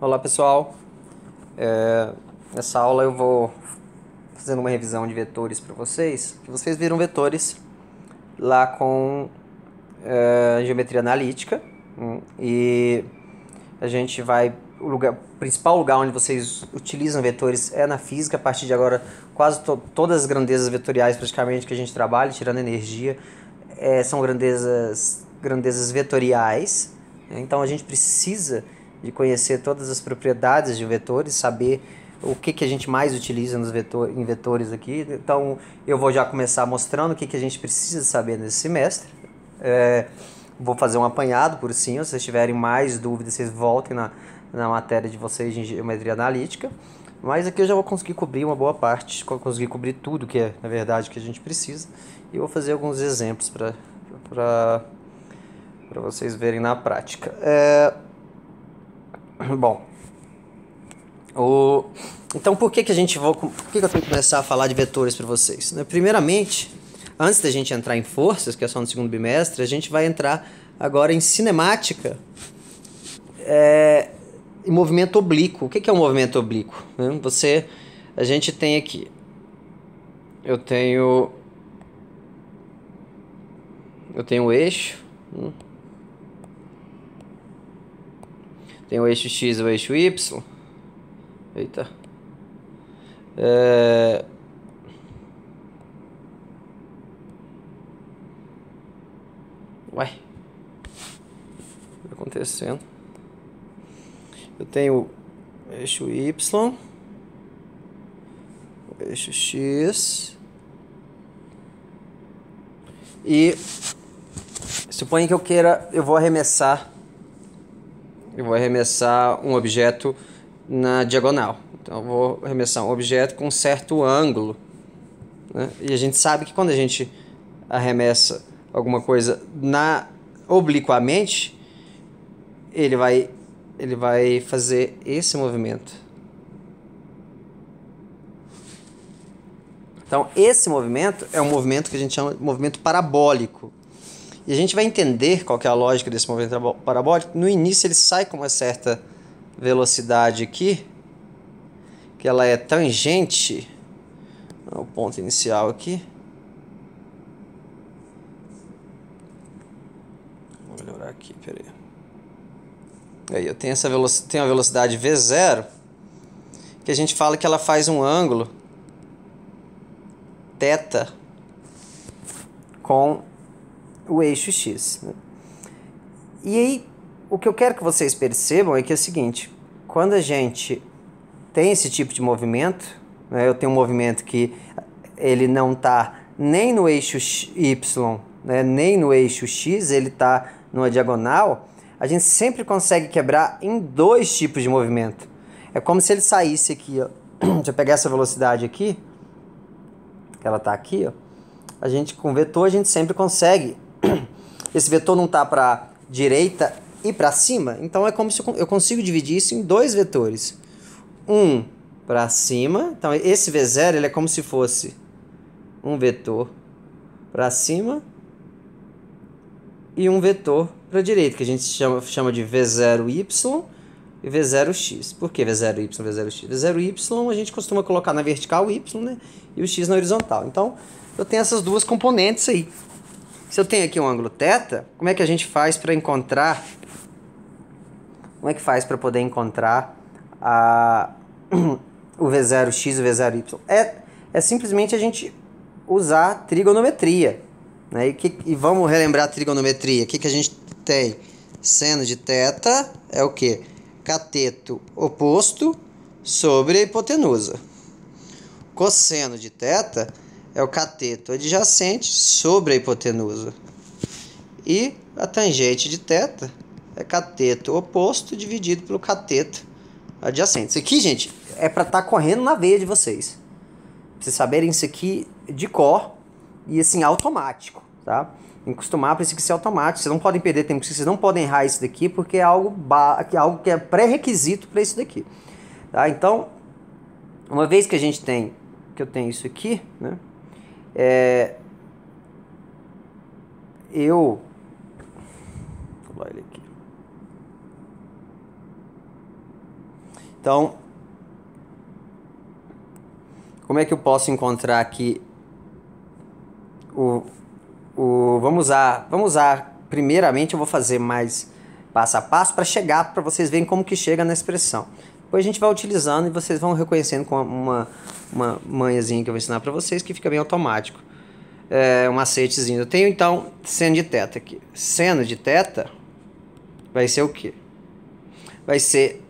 Olá pessoal, nessa aula eu vou fazendo uma revisão de vetores para vocês, que vocês viram vetores lá com geometria analítica, e a gente vai, o principal lugar onde vocês utilizam vetores é na física. A partir de agora quase todas as grandezas vetoriais praticamente que a gente trabalha, tirando energia, são grandezas vetoriais, né? Então a gente precisa de conhecer todas as propriedades de vetores, saber o que a gente mais utiliza em vetores aqui. Então eu vou já começar mostrando o que a gente precisa saber nesse semestre. Vou fazer um apanhado por cima. Se vocês tiverem mais dúvidas, vocês voltem na matéria de vocês de geometria analítica. Mas aqui eu já vou conseguir cobrir uma boa parte, conseguir cobrir tudo que é, na verdade, que a gente precisa. E eu vou fazer alguns exemplos para vocês verem na prática. Bom, então por que eu tenho que começar a falar de vetores para vocês? Primeiramente, antes da gente entrar em forças, que é só no segundo bimestre, a gente vai entrar agora em cinemática e movimento oblíquo. O que é um movimento oblíquo? A gente tem aqui, eu tenho o eixo, tem o eixo X e o eixo Y. Eita. Ué. O que tá acontecendo? Eu tenho o eixo Y, o eixo X. E suponha que eu vou arremessar um objeto na diagonal. Então eu vou arremessar um objeto com um certo ângulo, né? E a gente sabe que quando a gente arremessa alguma coisa obliquamente, ele vai fazer esse movimento. Então esse movimento é um movimento que a gente chama de movimento parabólico. E a gente vai entender qual que é a lógica desse movimento parabólico. No início ele sai com uma certa velocidade aqui, que ela é tangente ao ponto inicial aqui. Vou melhorar aqui, peraí. Aí eu tenho tenho a velocidade V0, que a gente fala que ela faz um ângulo θ com o eixo X, né? E aí, o que eu quero que vocês percebam é que é o seguinte: quando a gente tem esse tipo de movimento, né, eu tenho um movimento que ele não está nem no eixo Y, né, nem no eixo X, ele está numa diagonal, a gente sempre consegue quebrar em dois tipos de movimento. É como se ele saísse aqui, ó. Deixa eu pegar essa velocidade aqui, que ela está aqui, ó. Com vetor a gente sempre consegue. Esse vetor não está para direita e para cima, então é como se eu consigo dividir isso em dois vetores. Um para cima, então esse V0 ele é como se fosse um vetor para cima e um vetor para a direita, que a gente chama de V0y e V0x. Por que V0y e V0x? V0y a gente costuma colocar na vertical y, né? E o x na horizontal. Então eu tenho essas duas componentes aí. Se eu tenho aqui um ângulo θ, como é que a gente faz para encontrar? Como é que faz para poder encontrar o V0x e o V0y? É simplesmente a gente usar trigonometria, né? E vamos relembrar a trigonometria. O que a gente tem? Seno de θ é o quê? Cateto oposto sobre a hipotenusa. Cosseno de θ é o cateto adjacente sobre a hipotenusa. E a tangente de θ é cateto oposto dividido pelo cateto adjacente. Isso aqui, gente, é para estar correndo na veia de vocês. Pra vocês saberem isso aqui de cor e assim, automático, tá? Tem que acostumar para isso aqui ser automático. Vocês não podem perder tempo, vocês não podem errar isso daqui, porque é algo que é pré-requisito para isso daqui. Tá? Então, uma vez que eu tenho isso aqui, né? Vou lá ele aqui. Então, como é que eu posso encontrar aqui vamos usar, primeiramente eu vou fazer mais passo a passo para chegar, para vocês verem como que chega na expressão. Depois a gente vai utilizando e vocês vão reconhecendo com uma manhazinha que eu vou ensinar para vocês, que fica bem automático. Um macetezinho. Eu tenho então seno de θ aqui. Seno de θ vai ser o quê? Vai ser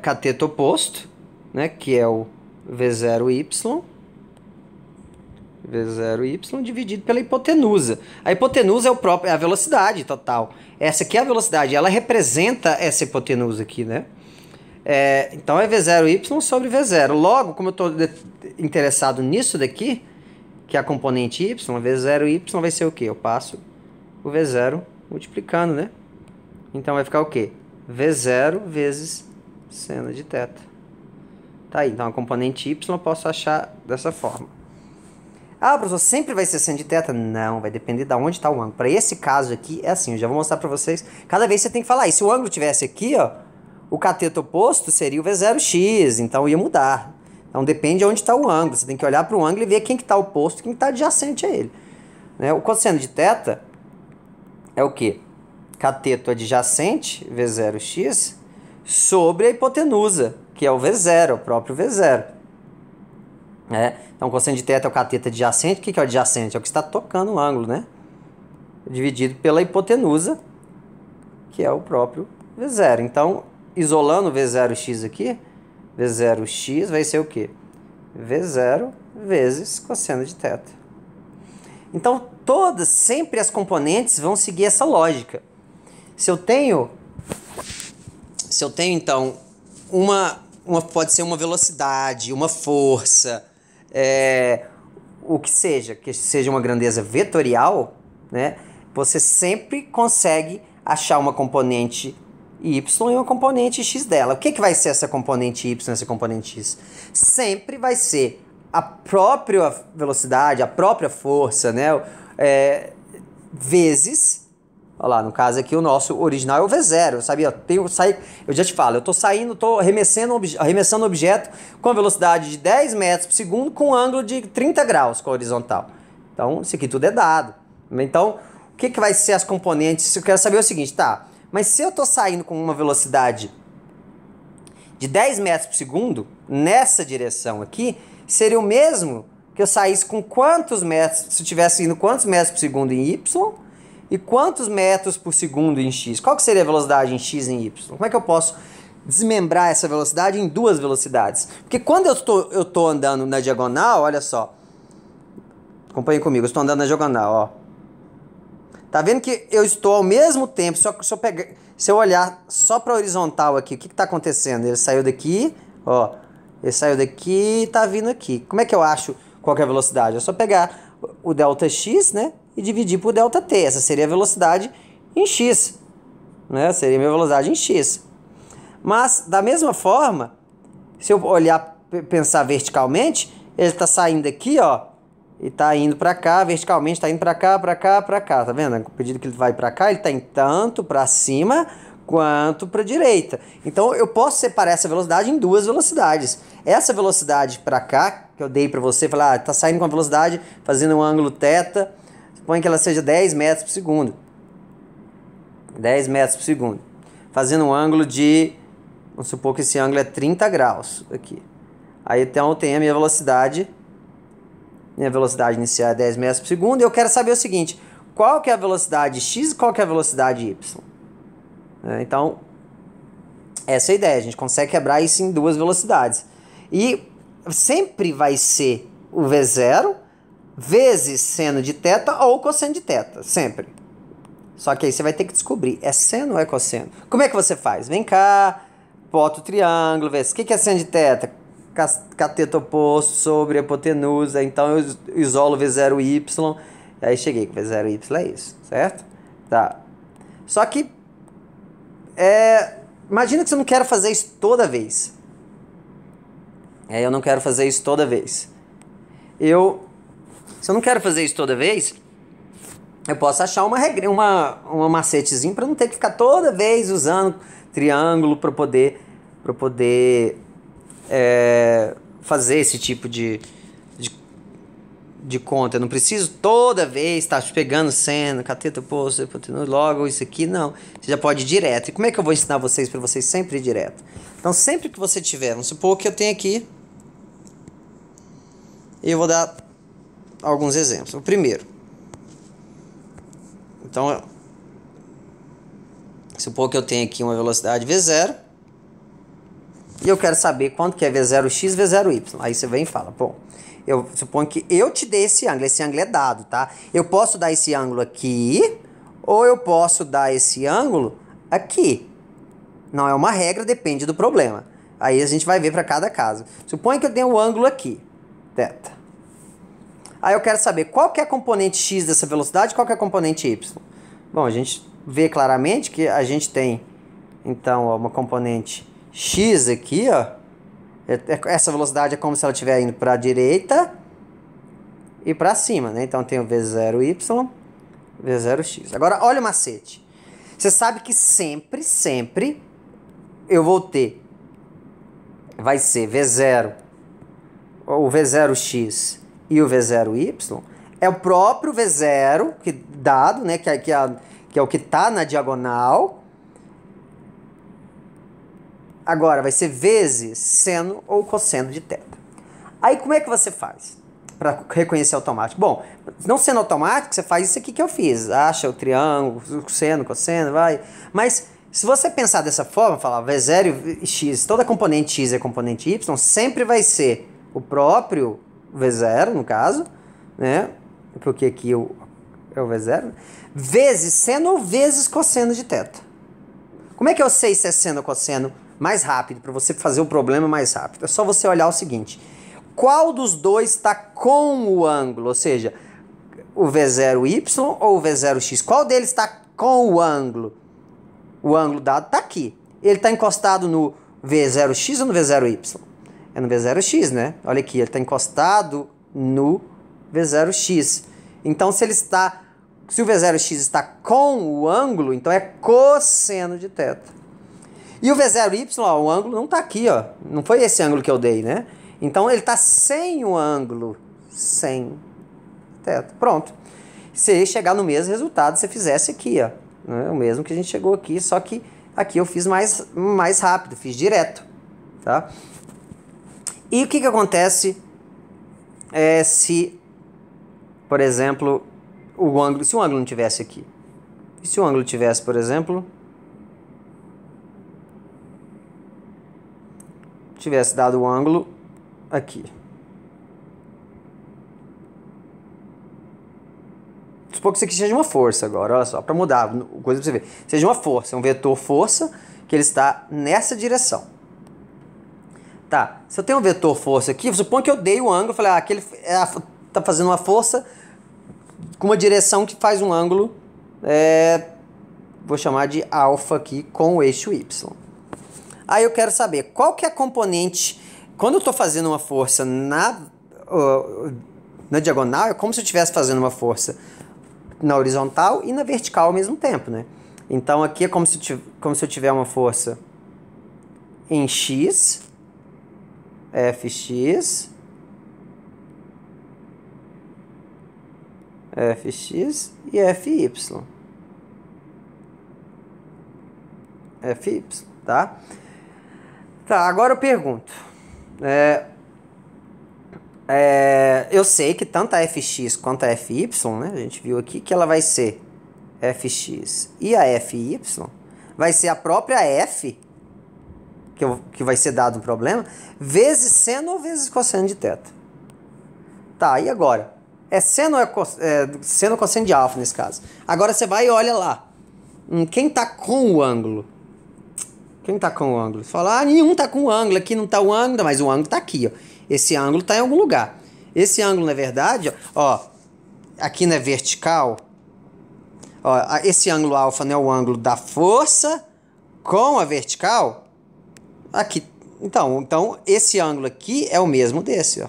cateto oposto, né, que é o V0y. V0y dividido pela hipotenusa. A hipotenusa é a velocidade total. Essa aqui é a velocidade, ela representa essa hipotenusa aqui, né? Então é V0y sobre V0. Logo, como eu estou interessado nisso daqui, que é a componente y, V0y vai ser o quê? Eu passo o V0 multiplicando, né? Então vai ficar o quê? V0 vezes seno de θ. Tá aí, então a componente y eu posso achar dessa forma. Ah, professor, sempre vai ser seno de θ? Não, vai depender de onde está o ângulo. Para esse caso aqui, é assim, eu já vou mostrar para vocês. Cada vez você tem que falar, e se o ângulo tivesse aqui, ó, o cateto oposto seria o V0x, então ia mudar. Então depende de onde está o ângulo. Você tem que olhar para o ângulo e ver quem que está oposto e quem está adjacente a ele. Né? O cosseno de θ é o quê? Cateto adjacente, V0x, sobre a hipotenusa, que é o V0, o próprio V0. Então, o cosseno de θ é o cateto adjacente. O que é o adjacente? É o que está tocando o ângulo, né? Dividido pela hipotenusa, que é o próprio V0. Então, isolando o V0x aqui, V0x vai ser o quê? V0 vezes cosseno de θ. Então, sempre as componentes vão seguir essa lógica. Se eu tenho então, pode ser uma velocidade, uma força, o que seja uma grandeza vetorial, né? Você sempre consegue achar uma componente y e uma componente x dela. O que vai ser essa componente y e essa componente x? Sempre vai ser a própria velocidade, a própria força, né? Vezes, olha lá, no caso aqui o nosso original é o V0, sabia? Eu já te falo, eu estou arremessando o objeto com a velocidade de 10 metros por segundo com um ângulo de 30 graus com a horizontal. Então, isso aqui tudo é dado. Então, o que vai ser as componentes? Eu quero saber o seguinte, tá? Mas se eu estou saindo com uma velocidade de 10 metros por segundo, nessa direção aqui, seria o mesmo que eu saísse com quantos metros, se eu estivesse indo quantos metros por segundo em y e quantos metros por segundo em x. Qual que seria a velocidade em x e em y? Como é que eu posso desmembrar essa velocidade em duas velocidades? Porque quando eu estou andando na diagonal, olha só, acompanhe comigo, eu estou andando na diagonal, ó. Tá vendo que eu estou ao mesmo tempo, se eu olhar só para a horizontal aqui, o que está acontecendo? Ele saiu daqui, ó, ele saiu daqui e tá vindo aqui. Como é que eu acho qual que é a velocidade? É só pegar o ΔX, né, e dividir por ΔT. Essa seria a velocidade em x, né? Seria a minha velocidade em x. Mas, da mesma forma, se eu olhar, pensar verticalmente, ele está saindo aqui, ó, e está indo para cá, verticalmente está indo para cá, para cá, para cá, tá vendo? À medida que ele vai para cá, ele está indo tanto para cima quanto para a direita. Então, eu posso separar essa velocidade em duas velocidades. Essa velocidade para cá, que eu dei para você, falar, está saindo com a velocidade, fazendo um ângulo θ, suponha que ela seja 10 metros por segundo. 10 metros por segundo. Fazendo um ângulo de, vamos supor que esse ângulo é 30 graus aqui. Aí então eu tenho a minha velocidade inicial é 10 metros por segundo, e eu quero saber o seguinte, qual que é a velocidade x e qual que é a velocidade y? Então, essa é a ideia, a gente consegue quebrar isso em duas velocidades. E sempre vai ser o V0 vezes seno de θ ou cosseno de θ, sempre. Só que aí você vai ter que descobrir, é seno ou é cosseno? Como é que você faz? Vem cá, bota o triângulo, vê. O que é seno de θ? Cateto oposto sobre a hipotenusa, então eu isolo V0y, aí cheguei com V0y, é isso, certo? Tá. Só que, imagina que você não quer fazer isso toda vez. Eu não quero fazer isso toda vez. Se eu não quero fazer isso toda vez, eu posso achar uma macetezinho para não ter que ficar toda vez usando triângulo para poder para poder fazer esse tipo de conta. Eu não preciso toda vez estar pegando seno, cateto, posto, hipotenusa, logo isso aqui, não. Você já pode ir direto. E como é que eu vou ensinar vocês para vocês sempre ir direto? Então, sempre que você tiver, vamos supor que eu tenho aqui, eu vou dar alguns exemplos. O primeiro, então, supor que eu tenho aqui uma velocidade V0 e eu quero saber quanto que é V0x, V0y. Aí você vem e fala, bom, eu suponho que eu te dei esse ângulo é dado, tá? Eu posso dar esse ângulo aqui ou eu posso dar esse ângulo aqui. Não é uma regra, depende do problema. Aí a gente vai ver para cada caso. Suponha que eu tenho um ângulo aqui, θ. Aí eu quero saber qual que é a componente x dessa velocidade e qual que é a componente y. Bom, a gente vê claramente que a gente tem, então, ó, uma componente x aqui, ó. Essa velocidade é como se ela estiver indo para a direita e para cima, né? Então tem o V0y, V0x. Agora, olha o macete. Você sabe que sempre eu vou ter, vai ser V0, o V0x e o V0y, é o próprio V0 que dado, né? Que é o que está na diagonal. Agora, vai ser vezes seno ou cosseno de θ. Aí, como é que você faz para reconhecer automático? Bom, não sendo automático, você faz isso aqui que eu fiz. Acha o triângulo, o seno, cosseno, vai. Mas, se você pensar dessa forma, falar V0 e x, toda componente x é componente y, sempre vai ser o próprio V0, no caso, né? Porque aqui é o V0, vezes seno ou vezes cosseno de θ. Como é que eu sei se é seno ou cosseno mais rápido, para você fazer o problema mais rápido? É só você olhar o seguinte: qual dos dois está com o ângulo? Ou seja, o V0y ou o V0x? Qual deles está com o ângulo? O ângulo dado está aqui. Ele está encostado no V0x ou no V0y? É no V0x, né? Olha aqui, ele está encostado no V0x. Então, se o V0x está com o ângulo, então é cosseno de θ. E o V0y, ó, o ângulo não está aqui, ó. Não foi esse ângulo que eu dei, né? Então, ele está sem o ângulo, sem θ. Pronto. Você ia chegar no mesmo resultado se você fizesse aqui, ó. Né? O mesmo que a gente chegou aqui, só que aqui eu fiz mais rápido, fiz direto, tá? E o que acontece se, por exemplo, se o ângulo não tivesse aqui? E se o ângulo tivesse, por exemplo, tivesse dado o ângulo aqui? Supor que isso aqui seja uma força agora, olha só, para mudar, coisa para você ver. Seja uma força, um vetor força, que ele está nessa direção. Tá, se eu tenho um vetor força aqui, suponho que eu dei o ângulo, falei, aquele tá fazendo uma força com uma direção que faz um ângulo, vou chamar de alfa aqui, com o eixo y. Aí eu quero saber qual que é a componente, quando eu estou fazendo uma força na diagonal, é como se eu estivesse fazendo uma força na horizontal e na vertical ao mesmo tempo, né? Então aqui é como se eu tiver uma força em x, fx, e fy. Fy, tá? Tá, agora eu pergunto. Eu sei que tanto a fx quanto a fy, né, a gente viu aqui que ela vai ser fx e a fy vai ser a própria f, que vai ser dado um problema, vezes seno ou vezes cosseno de θ. Tá, e agora? É seno ou cosseno de alfa nesse caso. Agora você vai e olha lá. Quem tá com o ângulo? Quem tá com o ângulo? Você fala, nenhum tá com o ângulo, aqui não tá o ângulo, mas o ângulo tá aqui, ó. Esse ângulo tá em algum lugar. Esse ângulo, na verdade, ó, aqui na vertical, ó, esse ângulo alfa não é o ângulo da força com a vertical? Aqui. Então esse ângulo aqui é o mesmo desse, ó.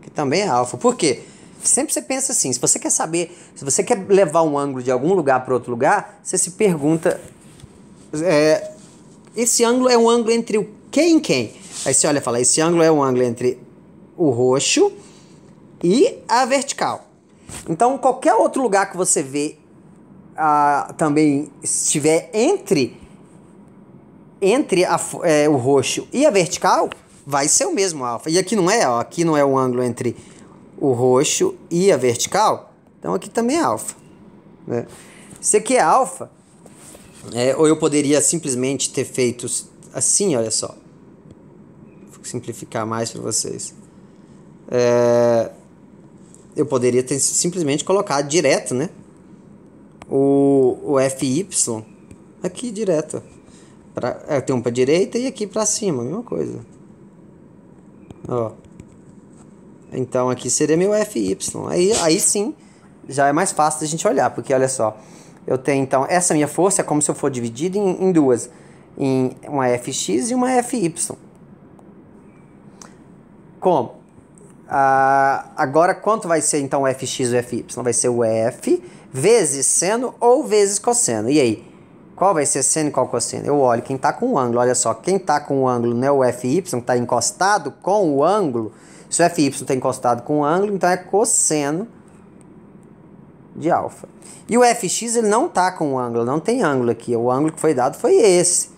Que também é alfa. Por quê? Sempre você pensa assim, se você quer saber, se você quer levar um ângulo de algum lugar para outro lugar, você se pergunta esse ângulo é um ângulo entre o quem e quem. Aí você olha e fala, esse ângulo é um ângulo entre o roxo e a vertical. Então, qualquer outro lugar que você vê também estiver entre o roxo e a vertical, vai ser o mesmo alfa. E aqui não é, ó, aqui não é o ângulo entre o roxo e a vertical, então aqui também é alfa, né? Se aqui é alfa, ou eu poderia simplesmente ter feito assim, olha só. Vou simplificar mais para vocês. Eu poderia ter simplesmente colocado direto, né? O FY aqui direto. Tem um para direita e aqui para cima, mesma coisa. Ó. Então aqui seria meu FY. Aí sim, já é mais fácil da gente olhar, porque olha só. Eu tenho então, essa minha força é como se eu for dividido em duas. Em uma FX e uma FY. Como? Agora, quanto vai ser então o fx e o fy? Vai ser o f vezes seno ou vezes cosseno. E aí? Qual vai ser seno e qual cosseno? Eu olho quem está com o ângulo. Olha só, quem está com o ângulo não é o fy, que está encostado com o ângulo. Se o fy está encostado com o ângulo, então é cosseno de alfa. E o fx ele não está com o ângulo, não tem ângulo aqui. O ângulo que foi dado foi esse.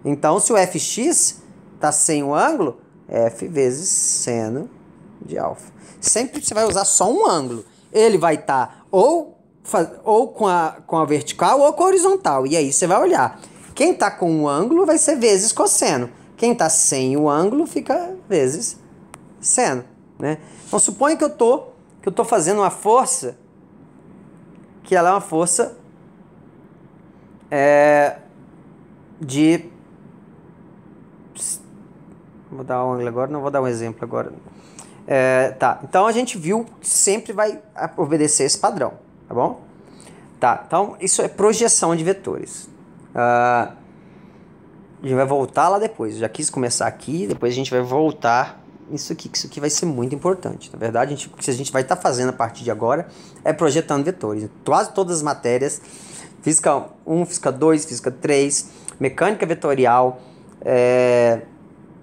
Então, se o fx está sem o ângulo, f vezes seno de alfa. Sempre você vai usar só um ângulo. Ele vai estar ou com a vertical ou com a horizontal. E aí você vai olhar. Quem está com o ângulo vai ser vezes cosseno. Quem está sem o ângulo fica vezes seno, né? Então suponha que eu tô fazendo uma força que ela é uma força de... Vou dar um ângulo agora, não vou dar um exemplo agora. Tá, então a gente viu que sempre vai obedecer esse padrão, tá bom? Tá, então isso é projeção de vetores. A gente vai voltar lá depois. Eu já quis começar aqui, depois a gente vai voltar nisso aqui, que isso aqui vai ser muito importante. Na verdade, o que a gente vai estar fazendo a partir de agora é projetando vetores. Quase todas as matérias, Física 1, Física 2, Física 3, Mecânica Vetorial,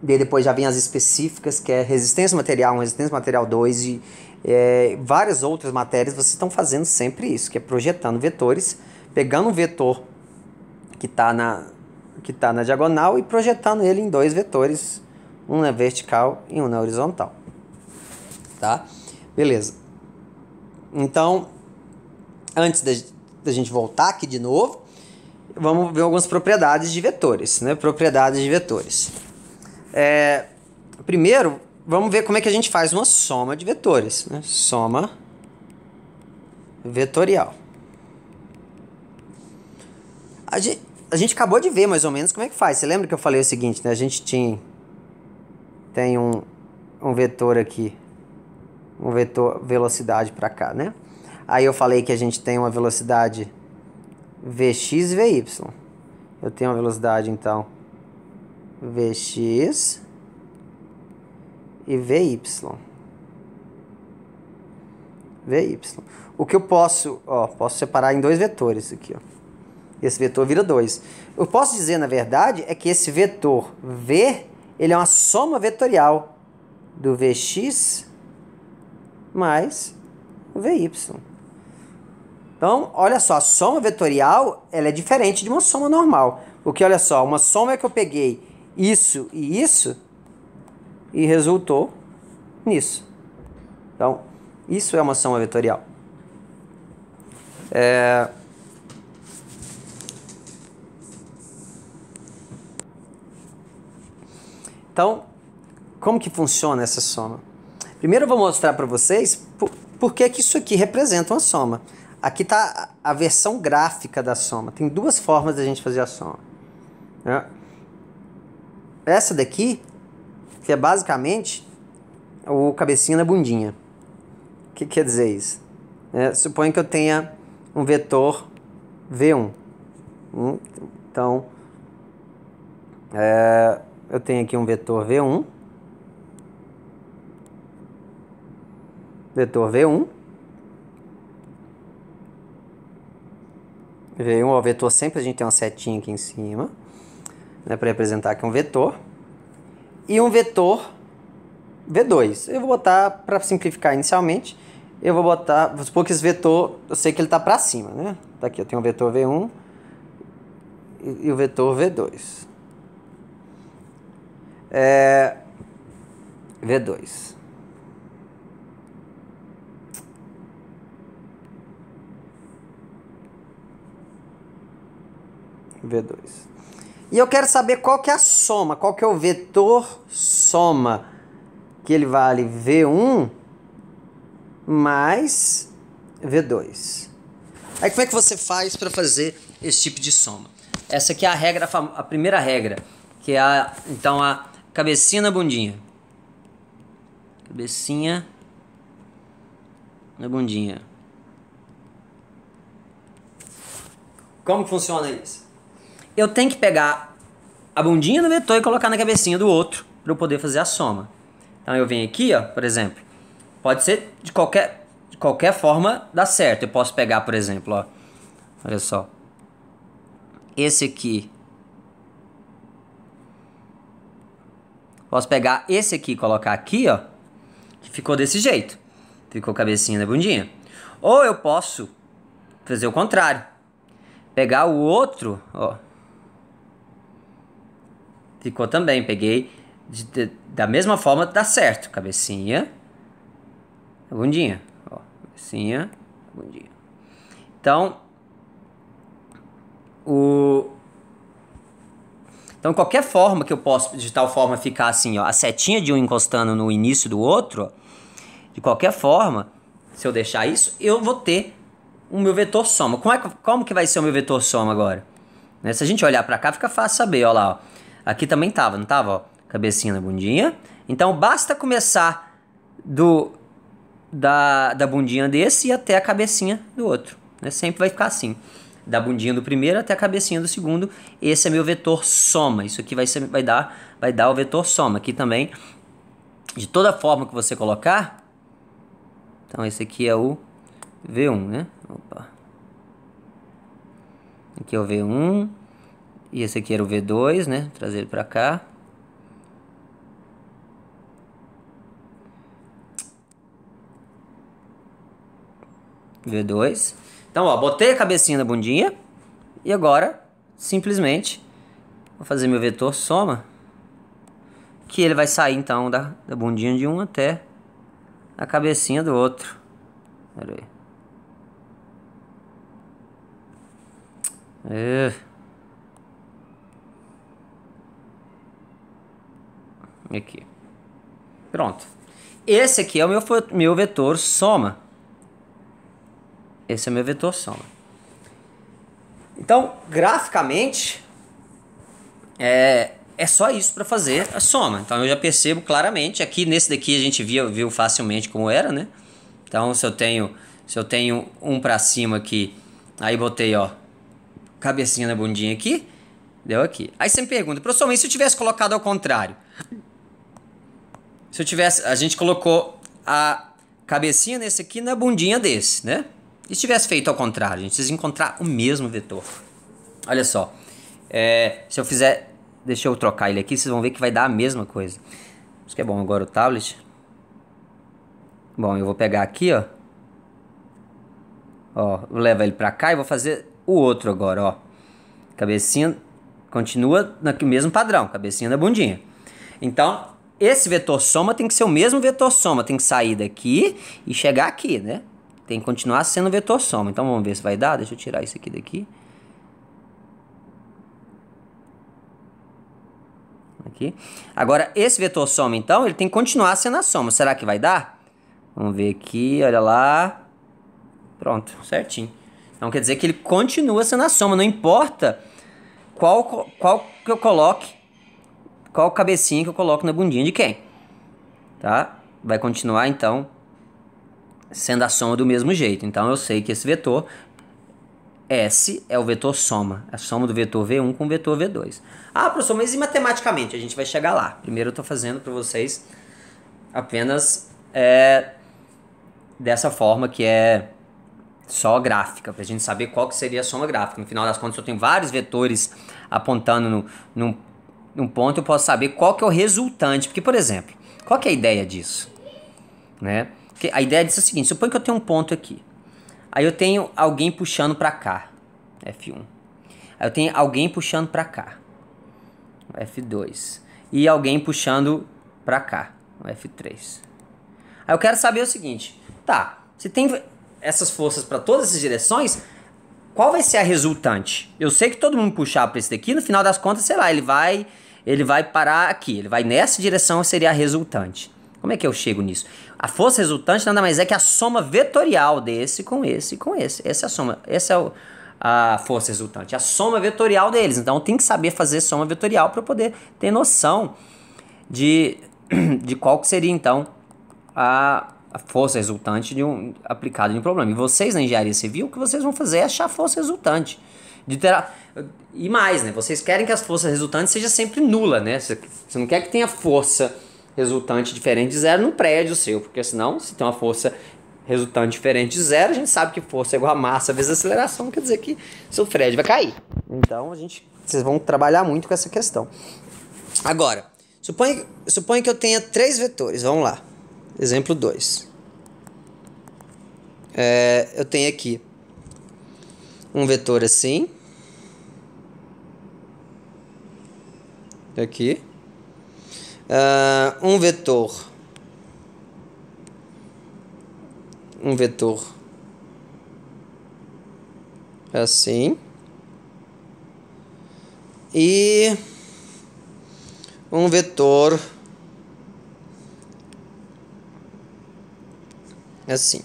e depois já vem as específicas, que é resistência material 1, resistência material 2 e várias outras matérias. Vocês estão fazendo sempre isso, que é projetando vetores, pegando um vetor que está na diagonal e projetando ele em dois vetores, um na vertical e um na horizontal. Tá? Beleza. Então, antes da gente voltar aqui de novo, vamos ver algumas propriedades de vetores, né? Propriedades de vetores. Primeiro, vamos ver como é que a gente faz uma soma de vetores, né? Soma vetorial. A gente acabou de ver mais ou menos como é que faz. Você lembra que eu falei o seguinte, né? A gente tem um vetor aqui, um vetor velocidade para cá, né? Aí eu falei que a gente tem uma velocidade Vx e Vy. Eu tenho uma velocidade, então, Vx e Vy. O que eu posso separar em dois vetores aqui, ó. Esse vetor vira 2. Eu posso dizer, na verdade, é que esse vetor V, ele é uma soma vetorial do Vx mais o Vy. Então, olha só, a soma vetorial, ela é diferente de uma soma normal. Porque, olha só, uma soma é que eu peguei isso e resultou nisso. Então, isso é uma soma vetorial. Então, como que funciona essa soma? Primeiro eu vou mostrar para vocês por que isso aqui representa uma soma. Aqui está a versão gráfica da soma. Tem duas formas de a gente fazer a soma, né? Essa daqui, que é basicamente o cabecinha na bundinha. O que quer dizer isso? Suponha que eu tenha um vetor V1. Então, eu tenho aqui um vetor V1. Vetor V1. V1 é o vetor, sempre a gente tem uma setinha aqui em cima. né, para representar aqui um vetor, e um vetor V2. Eu vou botar, para simplificar inicialmente, eu vou botar, vou supor que esse vetor, eu sei que ele está para cima, né? Tá aqui, eu tenho o vetor V1 e o vetor V2. V2. V2. E eu quero saber qual que é a soma, qual que é o vetor soma, que ele vale V1 mais V2. Aí como é que você faz para fazer esse tipo de soma? Essa aqui é a regra, a primeira regra, que é a cabecinha na bundinha. Cabecinha na bundinha. Como que funciona isso? Eu tenho que pegar a bundinha do vetor e colocar na cabecinha do outro para eu poder fazer a soma. Então eu venho aqui, ó, por exemplo, pode ser de qualquer forma dá certo. Eu posso pegar, por exemplo, ó, olha só, esse aqui. Posso pegar esse aqui e colocar aqui, ó, que ficou desse jeito. Ficou cabecinha da bundinha. Ou eu posso fazer o contrário. Pegar o outro, ó. Ficou também, peguei da mesma forma, dá certo. Cabecinha, bundinha, ó. Cabecinha, bundinha. Então, Então, qualquer forma que eu posso, de tal forma ficar assim, ó, a setinha de um encostando no início do outro, ó, de qualquer forma, se eu deixar isso, eu vou ter o meu vetor soma. Como que vai ser o meu vetor soma agora? Né? Se a gente olhar pra cá, fica fácil saber, ó lá, ó. Aqui também tava, não tava, ó? Cabecinha na bundinha. Então, basta começar da bundinha desse e até a cabecinha do outro. Né? Sempre vai ficar assim. Da bundinha do primeiro até a cabecinha do segundo. Esse é meu vetor soma. Isso aqui vai dar o vetor soma. Aqui também, de toda forma que você colocar. Então, esse aqui é o V1, né? Opa. Aqui é o V1. E esse aqui era o V2, né? Vou trazer ele pra cá. V2. Então, ó, botei a cabecinha na bundinha. E agora, simplesmente, vou fazer meu vetor soma. Que ele vai sair, então, da bundinha de um até a cabecinha do outro. Pera aí. Aqui. Pronto. Esse aqui é o meu vetor soma. Esse é o meu vetor soma. Então, graficamente, é só isso para fazer a soma. Então, eu já percebo claramente. Aqui, nesse daqui, a gente viu facilmente como era, né? Então, se eu tenho um para cima aqui, aí botei, ó, cabecinha na bundinha aqui, deu aqui. Aí você me pergunta, professor, mas se eu tivesse colocado ao contrário? A gente colocou a cabecinha nesse aqui na bundinha desse, né? E se tivesse feito ao contrário, a gente precisa encontrar o mesmo vetor. Olha só, se eu fizer, deixa eu trocar ele aqui, vocês vão ver que vai dar a mesma coisa. Isso que é bom agora o tablet. Bom, eu vou pegar aqui, ó. Ó, vou levar ele pra cá e vou fazer o outro agora, ó. Cabecinha continua no mesmo padrão, cabecinha na bundinha. Então, esse vetor soma tem que ser o mesmo vetor soma, tem que sair daqui e chegar aqui, né? Tem que continuar sendo vetor soma. Então, vamos ver se vai dar. Deixa eu tirar isso aqui daqui. Aqui. Agora, esse vetor soma, então, ele tem que continuar sendo a soma. Será que vai dar? Vamos ver aqui, olha lá. Pronto, certinho. Então, quer dizer que ele continua sendo a soma. Não importa qual que eu coloque, qual cabecinha que eu coloco na bundinha de quem. Tá? Vai continuar, então, sendo a soma do mesmo jeito. Então, eu sei que esse vetor S é o vetor soma. A soma do vetor V1 com o vetor V2. Ah, professor, mas e matematicamente? A gente vai chegar lá. Primeiro eu estou fazendo para vocês apenas dessa forma que é só gráfica, para a gente saber qual que seria a soma gráfica. No final das contas, eu tenho vários vetores apontando um ponto, eu posso saber qual que é o resultante. Porque, por exemplo, qual que é a ideia disso? Né? Porque a ideia disso é o seguinte, suponha que eu tenho um ponto aqui. Aí eu tenho alguém puxando para cá, F1. Aí eu tenho alguém puxando para cá, F2. E alguém puxando para cá, F3. Aí eu quero saber o seguinte, tá, se tem essas forças para todas essas direções, qual vai ser a resultante? Eu sei que todo mundo puxar para esse daqui, no final das contas, sei lá, ele vai parar aqui, ele vai nessa direção, seria a resultante. Como é que eu chego nisso? A força resultante nada mais é que a soma vetorial desse com esse e com esse. Essa é a soma, a força resultante, a soma vetorial deles. Então eu tenho que saber fazer soma vetorial para poder ter noção de qual que seria então a força resultante aplicada de um problema. E vocês na engenharia civil, o que vocês vão fazer é achar a força resultante. E mais, né? Vocês querem que as forças resultantes seja sempre nula, né? Você não quer que tenha força resultante diferente de zero num prédio seu, porque senão, se tem uma força resultante diferente de zero, a gente sabe que força é igual a massa vezes aceleração, quer dizer que seu prédio vai cair. Então, vocês vão trabalhar muito com essa questão. Agora, suponha que eu tenha 3 vetores, vamos lá. Exemplo 2. Eu tenho aqui um vetor assim. Aqui. Um vetor assim. E um vetor assim.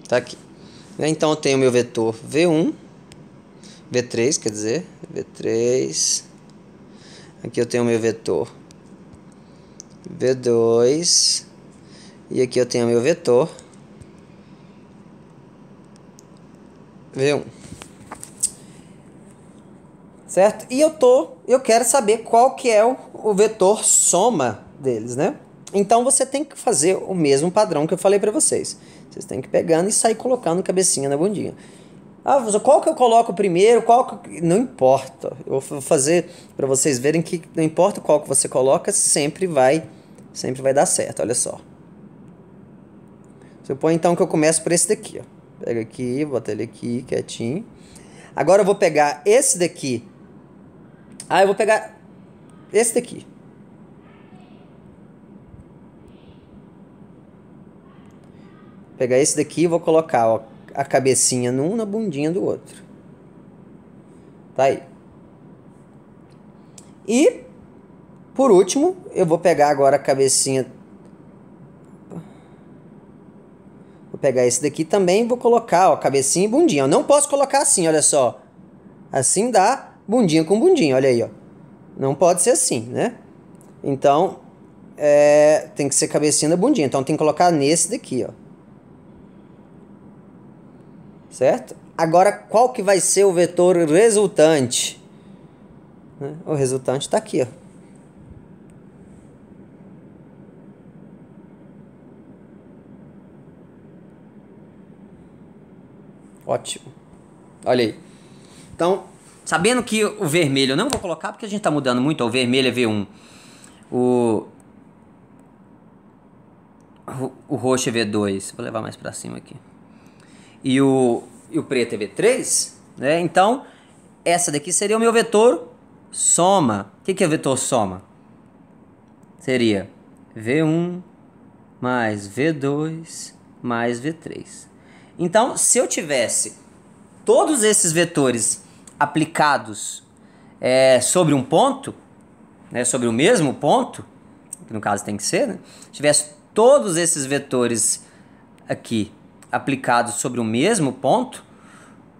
Tá aqui. Então eu tenho meu vetor V1, V3, quer dizer, V3. Aqui eu tenho meu vetor V2. E aqui eu tenho meu vetor V1. Certo? E eu quero saber qual que é o vetor soma deles, né? Então você tem que fazer o mesmo padrão que eu falei para vocês. Vocês têm que ir pegando e sair colocando cabecinha na bundinha. Qual que eu coloco primeiro? Não importa. Eu vou fazer para vocês verem que não importa qual que você coloca, sempre vai dar certo. Olha só. Suponho então que eu começo por esse daqui, ó. Pega aqui, bota ele aqui, quietinho. Agora eu vou pegar esse daqui. Eu vou pegar esse daqui. Pegar esse daqui e vou colocar, ó, a cabecinha num na bundinha do outro. Tá aí. E, por último, eu vou pegar agora a cabecinha. Vou pegar esse daqui também e vou colocar, ó, cabecinha e bundinha. Eu não posso colocar assim, olha só. Assim dá bundinha com bundinha, olha aí, ó. Não pode ser assim, né? Então, tem que ser cabecinha da bundinha. Então tem que colocar nesse daqui, ó. Certo? Agora, qual que vai ser o vetor resultante? O resultante está aqui, ó. Ótimo. Olha aí. Então, sabendo que o vermelho eu não vou colocar porque a gente está mudando muito. Ó, o vermelho é V1. O roxo é V2. Vou levar mais para cima aqui. E o preto é V3, né? Então, essa daqui seria o meu vetor soma. O que é o vetor soma? Seria V1 mais V2 mais V3. Então, se eu tivesse todos esses vetores aplicados sobre um ponto, né, sobre o mesmo ponto, que no caso tem que ser, né? Se tivesse todos esses vetores aqui aplicados sobre o mesmo ponto,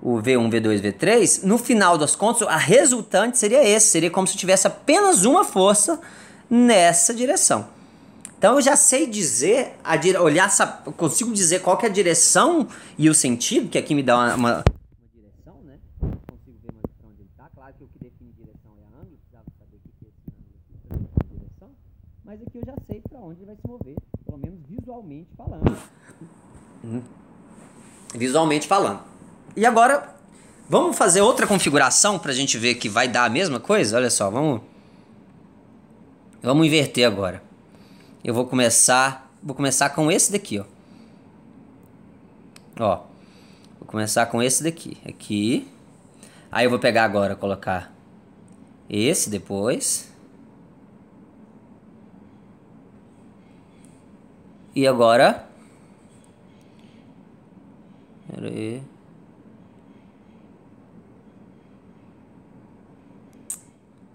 o V1, V2, V3, no final das contas, a resultante seria esse. Seria como se tivesse apenas uma força nessa direção. Então eu já sei dizer, eu consigo dizer qual que é a direção e o sentido, que aqui me dá uma direção, né? Eu consigo ver mais para onde ele está. Claro que o que define direção é ângulo, precisava saber o que é esse ângulo aqui para direção, mas aqui eu já sei para onde ele vai se mover, pelo menos visualmente falando. Visualmente falando. E agora, vamos fazer outra configuração pra gente ver que vai dar a mesma coisa? Olha só, vamos inverter agora. Eu vou começar com esse daqui, ó. Ó, vou começar com esse daqui, aqui. Aí eu vou pegar agora, colocar esse depois. E agora... Pera aí.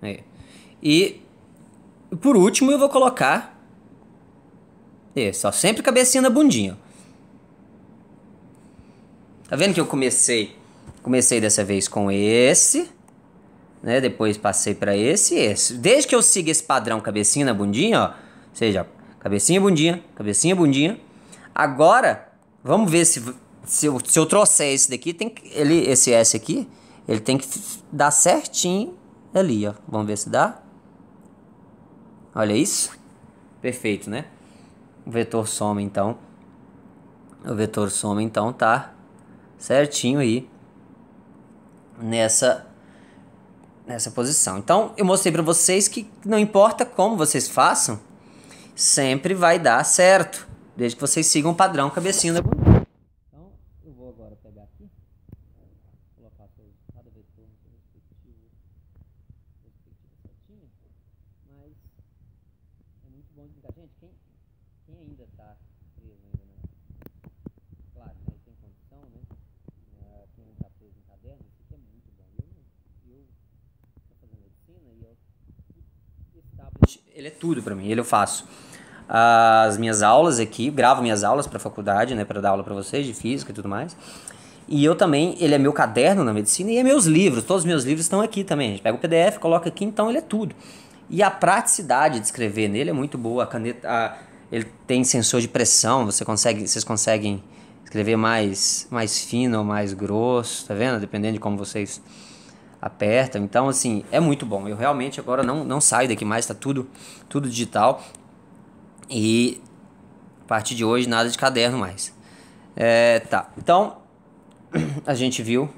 Aí. E por último eu vou colocar esse, ó, sempre cabecinha na bundinha. Tá vendo que eu comecei dessa vez com esse, né? Depois passei pra esse e esse. Desde que eu siga esse padrão cabecinha na bundinha, ó, ou seja, cabecinha, bundinha, cabecinha, bundinha. Agora, vamos ver se eu trouxer esse daqui, esse S aqui, ele tem que dar certinho ali, ó. Vamos ver se dá. Olha isso. Perfeito, né? O vetor soma, então. O vetor soma, então, tá certinho aí nessa posição. Então, eu mostrei pra vocês que não importa como vocês façam, sempre vai dar certo, desde que vocês sigam o padrão cabecinha da bundinha. Então, eu vou agora pegar aqui, colocar cada vetor no seu respectivo setinha, mas é muito bom de brincar. Gente, quem ainda tá preso ainda não, claro, né, tem condição, né, quem não tá preso em caderno, isso aqui é muito bom. Eu tô fazendo medicina e esse tablet, ele é tudo pra mim, eu faço as minhas aulas aqui, gravo minhas aulas para faculdade, né, para dar aula para vocês de física e tudo mais. E eu também, ele é meu caderno na medicina e é meus livros, todos os meus livros estão aqui também. A gente pega o PDF, coloca aqui, então ele é tudo. E a praticidade de escrever nele é muito boa. A caneta, ele tem sensor de pressão, vocês conseguem escrever mais fino ou mais grosso, tá vendo? Dependendo de como vocês apertam. Então, assim, é muito bom. Eu realmente agora não saio daqui mais, tá tudo digital. E a partir de hoje nada de caderno mais. Tá, então a gente viu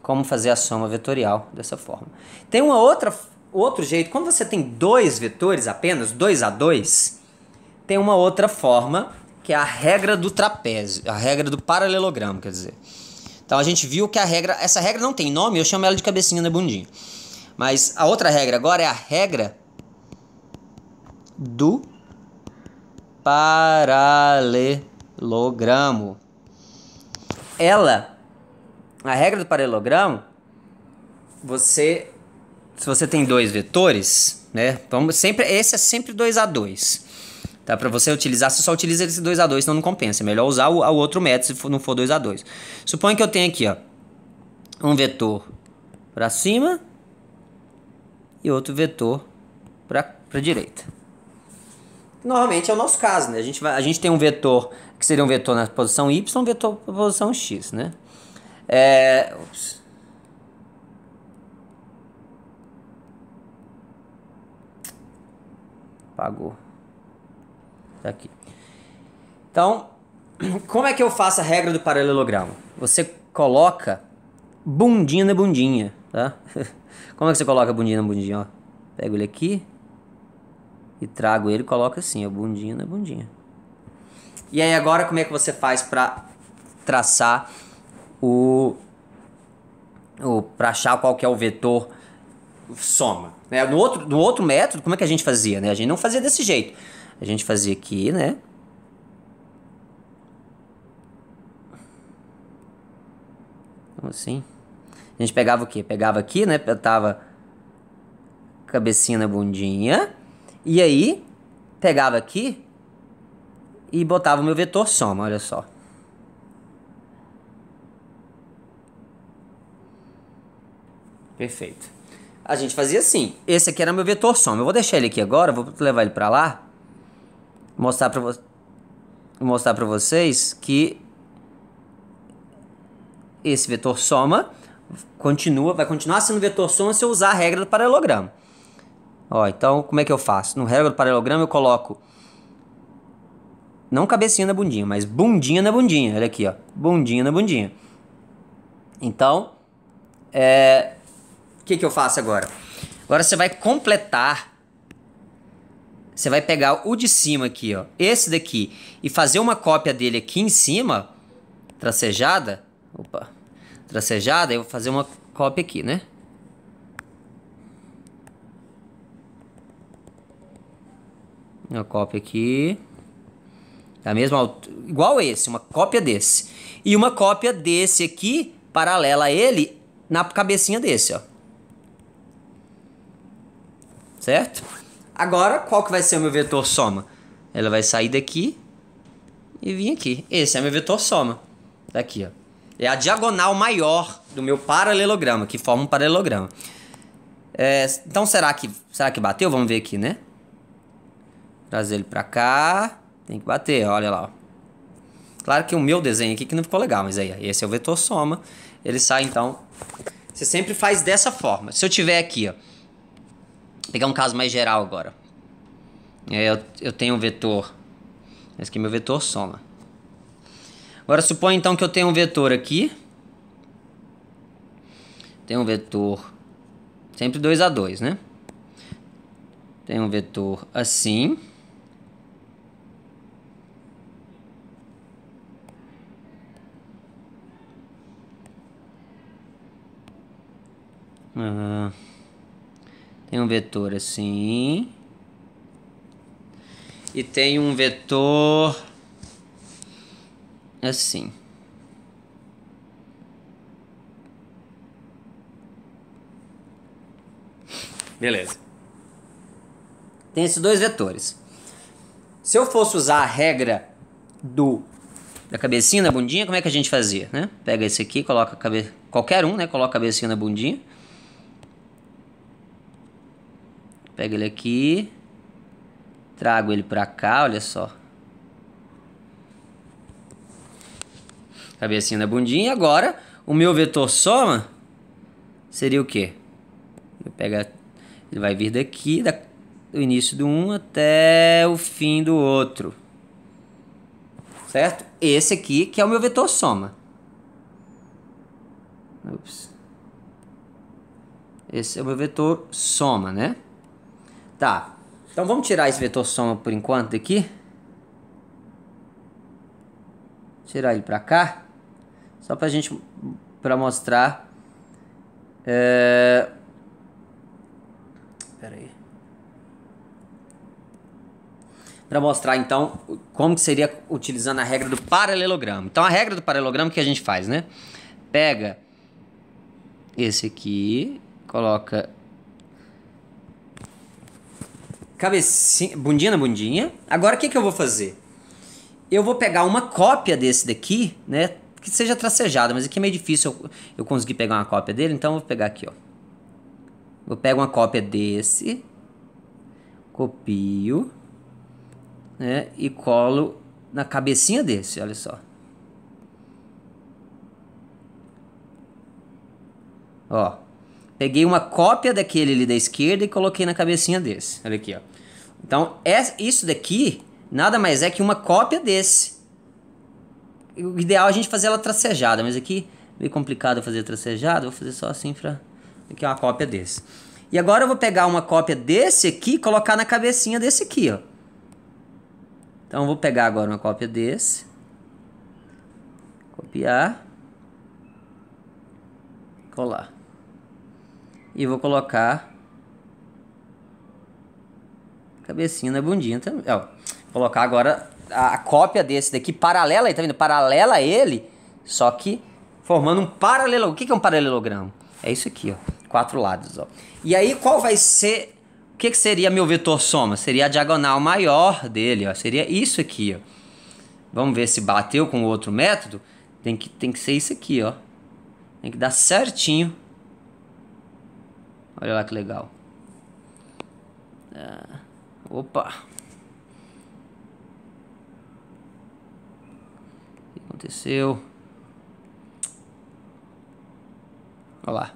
como fazer a soma vetorial dessa forma. Tem outro jeito, quando você tem dois vetores apenas, 2 a 2, tem uma outra forma, que é a regra do trapézio, a regra do paralelogramo, quer dizer. Então a gente viu que essa regra não tem nome, eu chamo ela de cabecinha na bundinha. Mas a outra regra agora é a regra do paralelogramo. A regra do paralelogramo, se você tem dois vetores, né? Esse é sempre 2 a 2. Tá? Para você utilizar, você só utiliza esse 2 a 2, senão não compensa. É melhor usar o outro método se não for 2 a 2. Suponha que eu tenho aqui, ó, um vetor para cima e outro vetor para direita. Normalmente é o nosso caso, né? A gente tem um vetor que seria um vetor na posição Y, um vetor na posição X, né? Ops. Apagou. Tá aqui. Então, como é que eu faço a regra do paralelogramo? Você coloca bundinha na bundinha, tá? Como é que você coloca bundinha na bundinha? Ó, pego ele aqui e trago ele e coloco assim, ó, bundinha na bundinha. E aí agora como é que você faz para traçar para achar qual que é o vetor soma, né? No outro método, como é que a gente fazia, né? A gente não fazia desse jeito. A gente fazia aqui, né? Como assim? A gente pegava o quê? Pegava aqui, né? Tava cabecinha na bundinha. E aí, pegava aqui e botava o meu vetor soma, olha só. Perfeito. A gente fazia assim. Esse aqui era meu vetor soma. Eu vou deixar ele aqui agora, vou levar ele pra lá. Mostrar pra vocês que esse vetor soma vai continuar sendo vetor soma se eu usar a regra do paralelogramo. Ó, então como é que eu faço? No regra do paralelogramo eu coloco não cabecinha na bundinha, mas bundinha na bundinha. Olha aqui, ó. Bundinha na bundinha. Então, o que eu faço agora? Agora você vai completar. Você vai pegar o de cima aqui, ó, esse daqui, e fazer uma cópia dele aqui em cima, tracejada. Opa, tracejada, eu vou fazer uma cópia aqui, né? Uma cópia aqui. Da mesma altura, igual esse, uma cópia desse. E uma cópia desse aqui, paralela a ele, na cabecinha desse, ó. Certo? Agora, qual que vai ser o meu vetor soma? Ela vai sair daqui e vir aqui. Esse é meu vetor soma. Tá aqui, ó. É a diagonal maior do meu paralelograma, que forma um paralelograma. Então, será que bateu? Vamos ver aqui, né? Trazer ele pra cá. Tem que bater, olha lá. Ó. Claro que o meu desenho aqui que não ficou legal, mas aí, esse é o vetor soma. Ele sai, então... Você sempre faz dessa forma. Se eu tiver aqui, ó. Vou pegar um caso mais geral agora. Eu tenho um vetor. Esse aqui é meu vetor soma. Agora suponha então que eu tenho um vetor aqui. Tem um vetor. Sempre 2 a 2, né? Tem um vetor assim. Tem um vetor assim. E tem um vetor assim. Beleza. Tem esses dois vetores. Se eu fosse usar a regra da cabecinha na bundinha, como é que a gente fazia, né? Pega esse aqui, coloca qualquer um, né? Coloca a cabecinha na bundinha. Pega ele aqui. Trago ele pra cá, olha só. Cabecinha na bundinha. Agora, o meu vetor soma seria o quê? Ele vai vir daqui, do início do um até o fim do outro. Certo? Esse aqui que é o meu vetor soma. Ups. Esse é o meu vetor soma, né? Tá. Então vamos tirar esse vetor soma por enquanto daqui. Tirar ele pra cá. Só pra mostrar. Pera aí. Para mostrar então como que seria utilizando a regra do paralelogramo. Então a regra do paralelogramo que a gente faz, né? Pega esse aqui, coloca cabecinha, bundinha na bundinha. Agora o que eu vou fazer? Eu vou pegar uma cópia desse daqui, né? Que seja tracejada, mas aqui é meio difícil eu conseguir pegar uma cópia dele, então eu vou pegar aqui, ó. Eu pego uma cópia desse, copio, né, e colo na cabecinha desse, olha só. Ó, peguei uma cópia daquele ali da esquerda e coloquei na cabecinha desse, olha aqui, ó. Então, isso daqui nada mais é que uma cópia desse. O ideal é a gente fazer ela tracejada, mas aqui é meio complicado fazer tracejada, vou fazer só assim pra... Aqui é uma cópia desse. E agora eu vou pegar uma cópia desse aqui e colocar na cabecinha desse aqui, ó. Então eu vou pegar agora uma cópia desse. Copiar. Colar. E vou colocar cabecinha na bundinha também. Ó, vou colocar agora a cópia desse daqui paralela, tá vendo? Paralela a ele, só que formando um paralelo. O que é um paralelogramo? É isso aqui, ó. 4 lados, ó. E aí qual vai ser... O que seria meu vetor soma? Seria a diagonal maior dele, ó. Seria isso aqui, ó. Vamos ver se bateu com o outro método. Tem que ser isso aqui, ó. Tem que dar certinho. Olha lá que legal. Opa. O que aconteceu? Olha lá.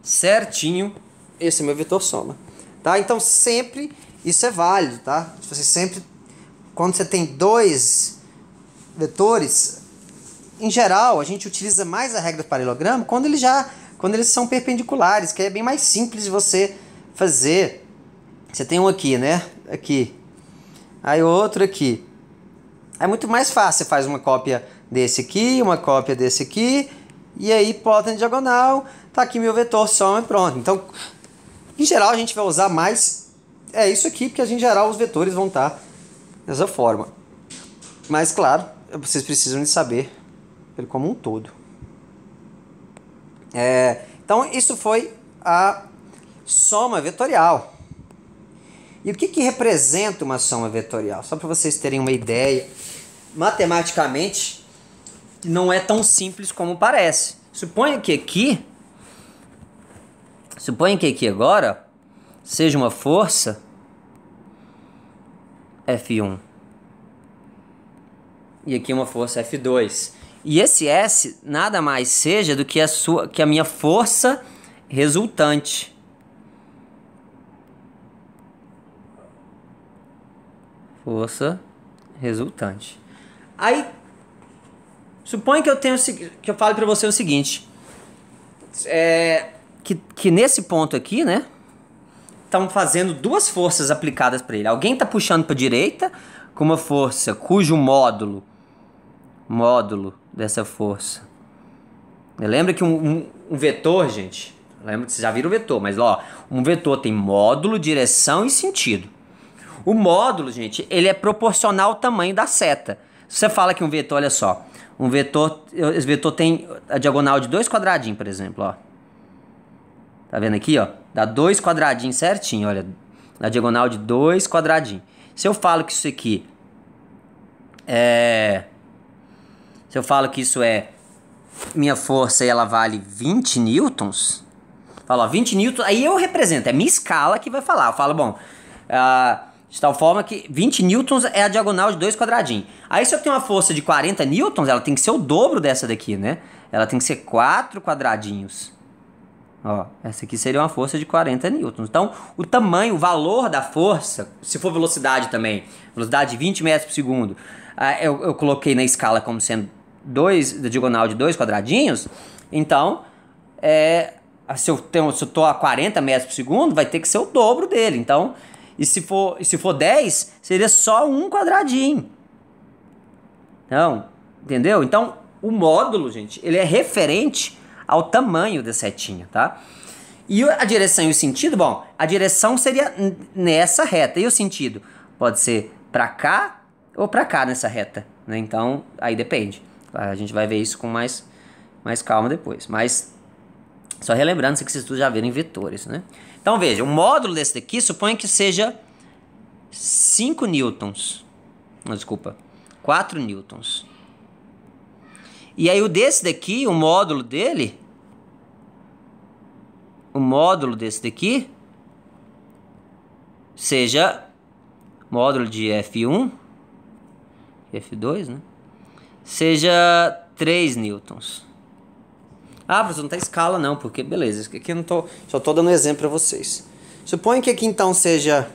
Certinho. Esse é meu vetor soma. Tá? Então sempre isso é válido, tá? Você sempre, quando você tem dois vetores, em geral, a gente utiliza mais a regra do paralelogramo quando eles são perpendiculares, que é bem mais simples de você fazer. Você tem um aqui, né? Aqui. Aí outro aqui. É muito mais fácil. Você faz uma cópia desse aqui, uma cópia desse aqui, e aí plota na diagonal. Tá aqui meu vetor, soma e pronto. Então, em geral, a gente vai usar mais isso aqui, porque em geral os vetores vão estar dessa forma. Mas, claro, vocês precisam de saber ele como um todo. Então, isso foi a soma vetorial. E o que representa uma soma vetorial? Só para vocês terem uma ideia, matematicamente, não é tão simples como parece. Suponha que aqui agora seja uma força F1 e aqui uma força F2. E esse S nada mais seja do que a minha força resultante. Força resultante. Aí, suponha que eu fale para você o seguinte, que nesse ponto aqui, né, estão fazendo duas forças aplicadas para ele. Alguém está puxando para a direita com uma força cujo módulo dessa força. Lembra que um vetor, gente, lembra que vocês já viram o vetor, mas ó, um vetor tem módulo, direção e sentido. O módulo, gente, ele é proporcional ao tamanho da seta. Se você fala que um vetor, olha só, esse vetor tem a diagonal de 2 quadradinhos, por exemplo, ó. Tá vendo aqui, ó? Dá 2 quadradinhos certinho, olha, na diagonal de 2 quadradinhos. Se eu falo que isso aqui minha força e ela vale 20 newtons, falo, ó, 20 newtons, aí eu represento, é minha escala que vai falar. Eu falo, bom, de tal forma que 20 newtons é a diagonal de 2 quadradinhos. Aí se eu tenho uma força de 40 newtons, ela tem que ser o dobro dessa daqui, né? Ela tem que ser 4 quadradinhos. Ó, essa aqui seria uma força de 40 newtons. Então, o tamanho, o valor da força, se for velocidade também, velocidade de 20 metros por segundo, eu coloquei na escala como sendo da diagonal de 2 quadradinhos, então, se eu estou a 40 metros por segundo, vai ter que ser o dobro dele. Então, e se for 10, seria só um quadradinho. Então, entendeu? Então, o módulo, gente, ele é referente ao tamanho da setinha, tá? E a direção e o sentido, bom, a direção seria nessa reta. E o sentido pode ser para cá ou para cá nessa reta, né? Então, aí depende. A gente vai ver isso com mais calma depois. Mas, só relembrando, isso que vocês já viram em vetores, né? Então, veja, o módulo desse daqui, suponha que seja 5 newtons. Não, desculpa, 4 newtons. E aí o desse daqui, o módulo dele, o módulo desse daqui, seja módulo de F1, F2, né? Seja 3 newtons. Ah, professor, não tá escala não, porque beleza, aqui eu não tô, só tô dando um exemplo para vocês. Suponha que aqui então seja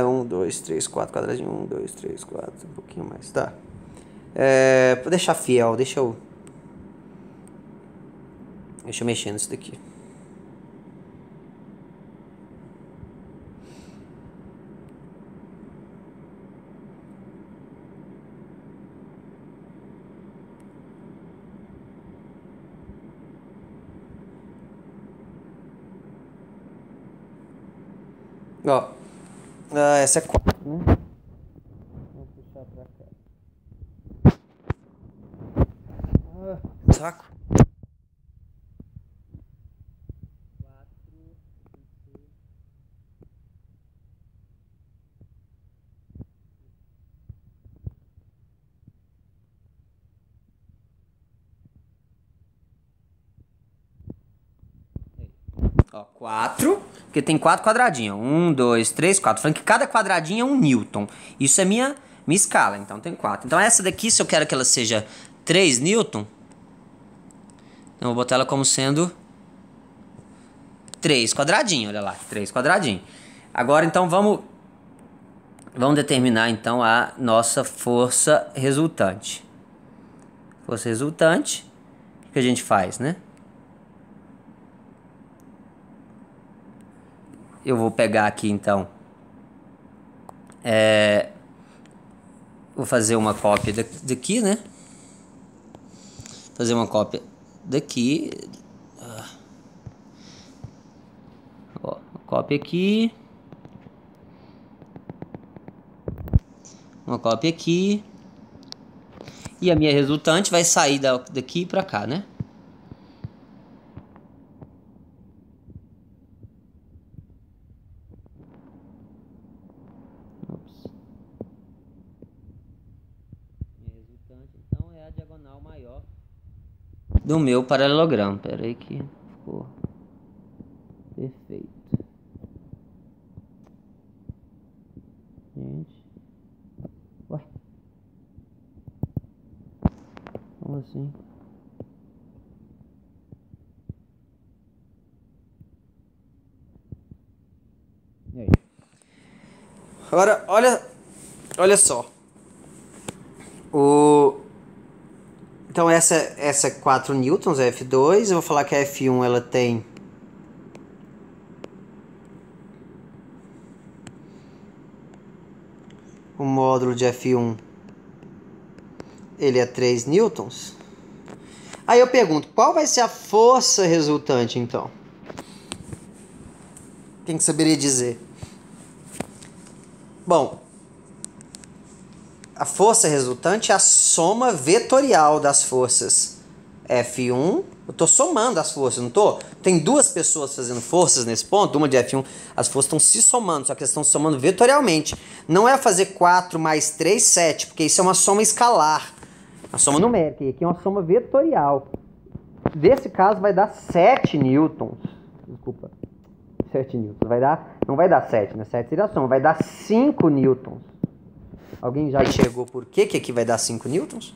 1, 2, 3, 4 quadradinho, 1, 2, 3, 4, um pouquinho mais, tá. Vou deixar fiel, deixa eu mexer nisso daqui. Ó, essa é 4, né? Vou puxar pra cá. Saco. Ó, 4, porque tem 4 quadradinhos. 1, 2, 3, 4. Falando que cada quadradinho é 1 newton. Isso é minha escala, então tem 4. Então essa daqui, se eu quero que ela seja 3 newton, então eu vou botar ela como sendo 3 quadradinhos, olha lá, 3 quadradinhos. Agora então vamos determinar então a nossa força resultante. Força resultante. O que a gente faz, né? Eu vou pegar aqui, então. Vou fazer uma cópia daqui, né? Fazer uma cópia daqui. Ó, cópia aqui. Uma cópia aqui. E a minha resultante vai sair daqui para cá, né? Ops. Minha resultante, então, é a diagonal maior do meu paralelogramo. Pera aí que ficou perfeito. Gente. Ué. Como assim? E aí? Agora, olha só. Então essa é 4 newtons, é F2. Eu vou falar que a F1 ela tem... O módulo de F1 ele é 3 newtons. Aí eu pergunto, qual vai ser a força resultante então? Quem que saberia dizer? Bom, a força resultante é a soma vetorial das forças F1. Eu estou somando as forças, não estou? Tem duas pessoas fazendo forças nesse ponto, uma de F1. As forças estão se somando, só que elas estão se somando vetorialmente. Não é fazer 4 mais 3, 7, porque isso é uma soma escalar. A soma numérica. E aqui é uma soma vetorial. Nesse caso vai dar 7 newtons. Desculpa. 7 newtons. Não vai dar 7, né? 7 seria a soma. Vai dar 5 newtons. Alguém já enxergou por que aqui vai dar 5 newtons?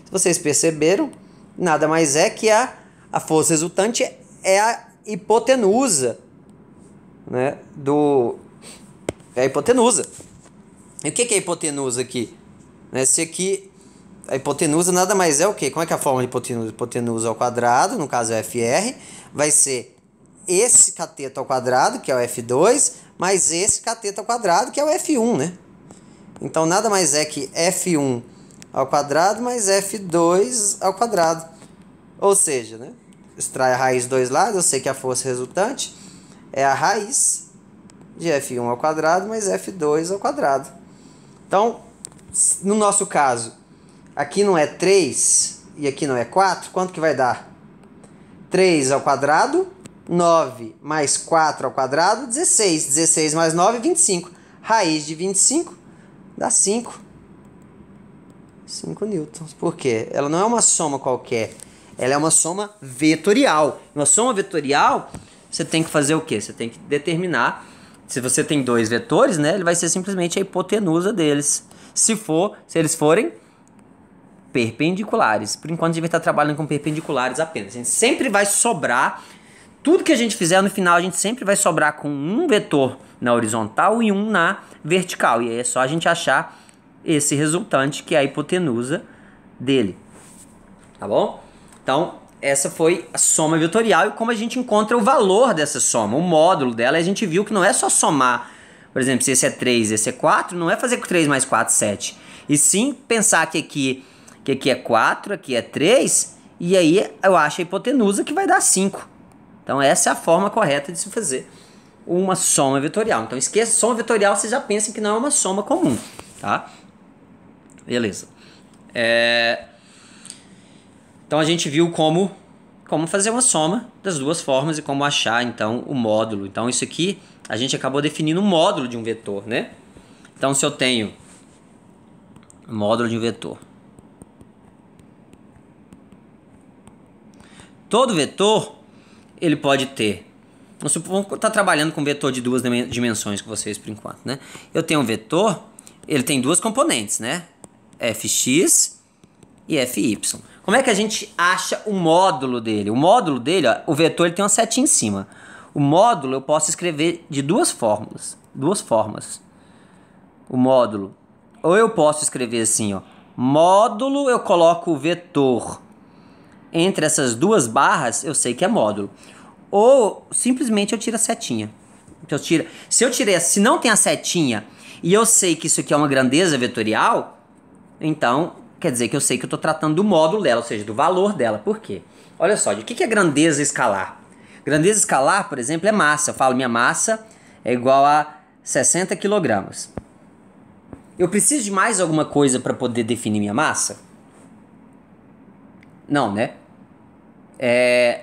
Se vocês perceberam, nada mais é que a força resultante é a hipotenusa, né? É a hipotenusa. E o que é a hipotenusa aqui? Se aqui, a hipotenusa nada mais é o quê? Como é que é a forma de hipotenusa? Hipotenusa ao quadrado, no caso é FR, vai ser esse cateto ao quadrado, que é o F2, mais esse cateto ao quadrado, que é o F1, né? Então, nada mais é que F1 ao quadrado mais F2 ao quadrado. Ou seja, né? Extrai a raiz dos dois lados, eu sei que a força resultante é a raiz de F1 ao quadrado mais F2 ao quadrado. Então, no nosso caso, aqui não é 3 e aqui não é 4, quanto que vai dar? 3 ao quadrado, 9 mais 4 ao quadrado, 16. 16 mais 9, 25. Raiz de 25 dá 5. 5 newtons. Por quê? Ela não é uma soma qualquer. Ela é uma soma vetorial. Uma soma vetorial, você tem que fazer o quê? Você tem que determinar. Se você tem dois vetores, né, ele vai ser simplesmente a hipotenusa deles. Se eles forem perpendiculares. Por enquanto a gente vai estar trabalhando com perpendiculares apenas. A gente sempre vai sobrar. Tudo que a gente fizer no final, a gente sempre vai sobrar com um vetor na horizontal e um na vertical. E aí é só a gente achar esse resultante, que é a hipotenusa dele. Tá bom? Então, essa foi a soma vetorial e como a gente encontra o valor dessa soma, o módulo dela. A gente viu que não é só somar, por exemplo, se esse é 3 e esse é 4, não é fazer com 3 mais 4, 7. E sim pensar que aqui é 4, aqui é 3, e aí eu acho a hipotenusa que vai dar 5. Então essa é a forma correta de se fazer uma soma vetorial. Então esqueça, soma vetorial, vocês já pensam que não é uma soma comum, tá? Beleza. Então a gente viu como fazer uma soma das duas formas e como achar então o módulo. Então isso aqui a gente acabou definindo um módulo de um vetor, né? Então se eu tenho um módulo de um vetor, todo vetor ele pode ter, vamos estar trabalhando com vetor de duas dimensões com vocês por enquanto, né? Eu tenho um vetor, ele tem duas componentes, né? Fx e Fy. Como é que a gente acha o módulo dele? O módulo dele, ó, o vetor ele tem uma setinha em cima. O módulo eu posso escrever de duas formas. O módulo, ou eu posso escrever assim, ó, módulo, eu coloco o vetor entre essas duas barras, eu sei que é módulo. Ou simplesmente eu tiro a setinha. Então, se não tem a setinha e eu sei que isso aqui é uma grandeza vetorial, então quer dizer que eu sei que eu estou tratando do módulo dela, ou seja, do valor dela. Por quê? Olha só, de que é grandeza escalar? Grandeza escalar, por exemplo, é massa. Eu falo minha massa é igual a 60 kg. Eu preciso de mais alguma coisa para poder definir minha massa? Não, né?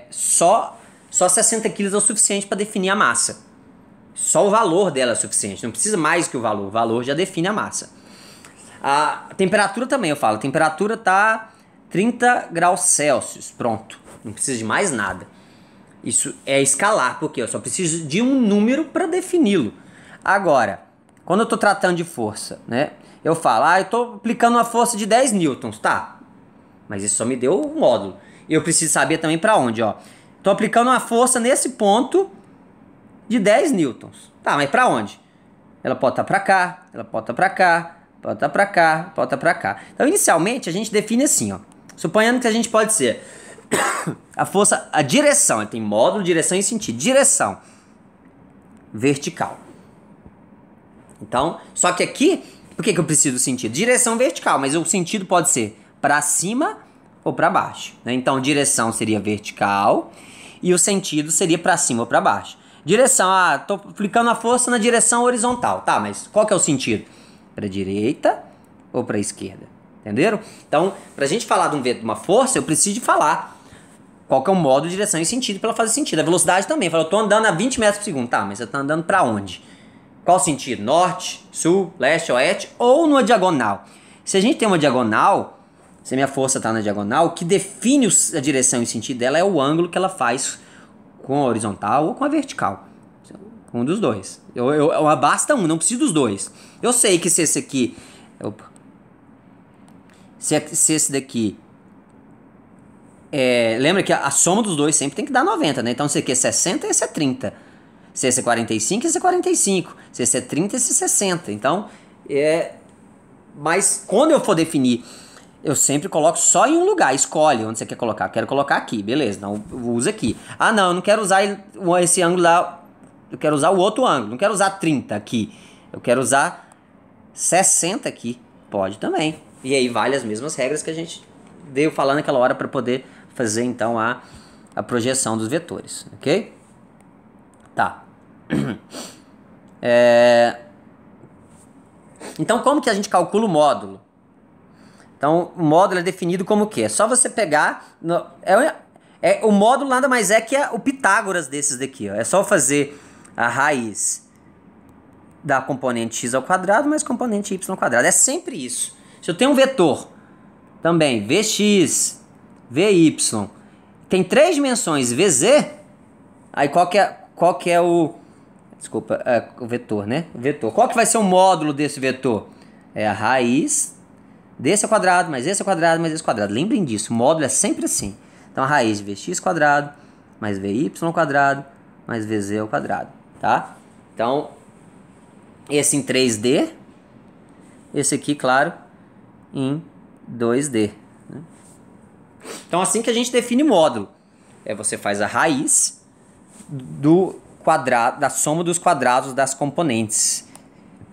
Só 60 kg é o suficiente para definir a massa. Só o valor dela é suficiente. Não precisa mais que o valor. O valor já define a massa. A temperatura também, eu falo. A temperatura tá 30 graus Celsius. Pronto. Não precisa de mais nada. Isso é escalar, porque eu só preciso de um número para defini-lo. Agora, quando eu estou tratando de força, né? Eu falo, eu estou aplicando uma força de 10 newtons, tá? Mas isso só me deu o módulo. E eu preciso saber também para onde, ó. Estou aplicando uma força nesse ponto de 10 newtons. Tá, mas para onde? Ela pode estar para cá, ela pode estar para cá, pode estar para cá, pode estar para cá. Então, inicialmente, a gente define assim, ó. Suponhando que a gente pode ser a força, a direção, tem módulo, direção e sentido. Direção vertical. Então, só que aqui, por que eu preciso do sentido? Direção vertical, mas o sentido pode ser para cima ou para baixo, né? Então, direção seria vertical e o sentido seria para cima ou para baixo. Direção, tô aplicando a força na direção horizontal, tá? Mas qual que é o sentido? Para direita ou para esquerda? Entenderam? Então, para a gente falar de uma força, eu preciso de falar qual que é o modo, direção e sentido para ela fazer sentido. A velocidade também. Eu tô andando a 20 metros por segundo. Tá, mas você tá andando para onde? Qual sentido? Norte, sul, leste, oeste ou numa diagonal? Se a gente tem uma diagonal, se a minha força está na diagonal, o que define a direção e o sentido dela é o ângulo que ela faz com a horizontal ou com a vertical. Um dos dois. Basta um, não preciso dos dois. Eu sei que se esse aqui... Se esse daqui... lembra que a soma dos dois sempre tem que dar 90, né? Então, se aqui é 60, esse é 30. Se esse é 45, esse é 45. Se esse é 30, esse é 60. Então, mas quando eu for definir, eu sempre coloco só em um lugar. Escolhe onde você quer colocar. Eu quero colocar aqui, beleza. Então, usa aqui. Ah, não, eu não quero usar esse ângulo lá. Eu quero usar o outro ângulo. Não quero usar 30 aqui. Eu quero usar 60 aqui. Pode também. E aí vale as mesmas regras que a gente veio falando naquela hora para poder fazer, então, a projeção dos vetores. Ok? Tá. Então, como que a gente calcula o módulo? Então, o módulo é definido como o quê? É só você pegar... o módulo nada mais é que o Pitágoras desses daqui. Ó. É só fazer a raiz da componente x ao quadrado mais componente y ao quadrado. É sempre isso. Se eu tenho um vetor também, vx, vy, tem 3 dimensões, vz, aí qual que é o... Desculpa, o vetor, né? O vetor. Qual que vai ser o módulo desse vetor? É a raiz desse ao quadrado, mais esse ao quadrado, mais esse ao quadrado. Lembrem disso, o módulo é sempre assim. Então, a raiz de vx quadrado, mais vy ao quadrado, mais vz ao quadrado, tá? Então, esse em 3D, esse aqui, claro, em 2D. Né? Então, assim que a gente define módulo. Você faz a raiz do quadrado, da soma dos quadrados das componentes.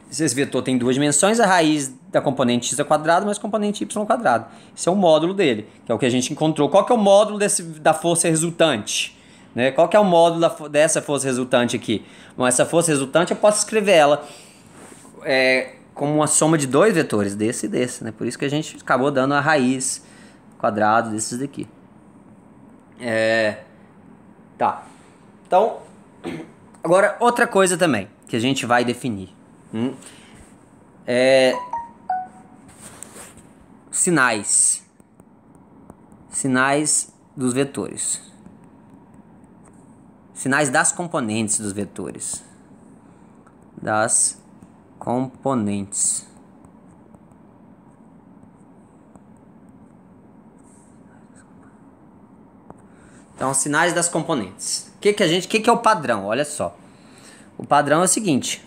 Se esse vetor tem 2 dimensões, a raiz da componente x ao quadrado mais componente y ao quadrado. Esse é o módulo dele, que é o que a gente encontrou. Qual que é o módulo da força resultante? Né? Qual que é o módulo dessa força resultante aqui? Bom, essa força resultante eu posso escrever ela como uma soma de 2 vetores, desse e desse. Né? Por isso que a gente acabou dando a raiz quadrado desses daqui. Tá. Então... Agora, outra coisa também, que a gente vai definir. Sinais. Sinais dos vetores. Sinais das componentes dos vetores. Das componentes. Então, sinais das componentes. O que é o padrão? Olha só. O padrão é o seguinte.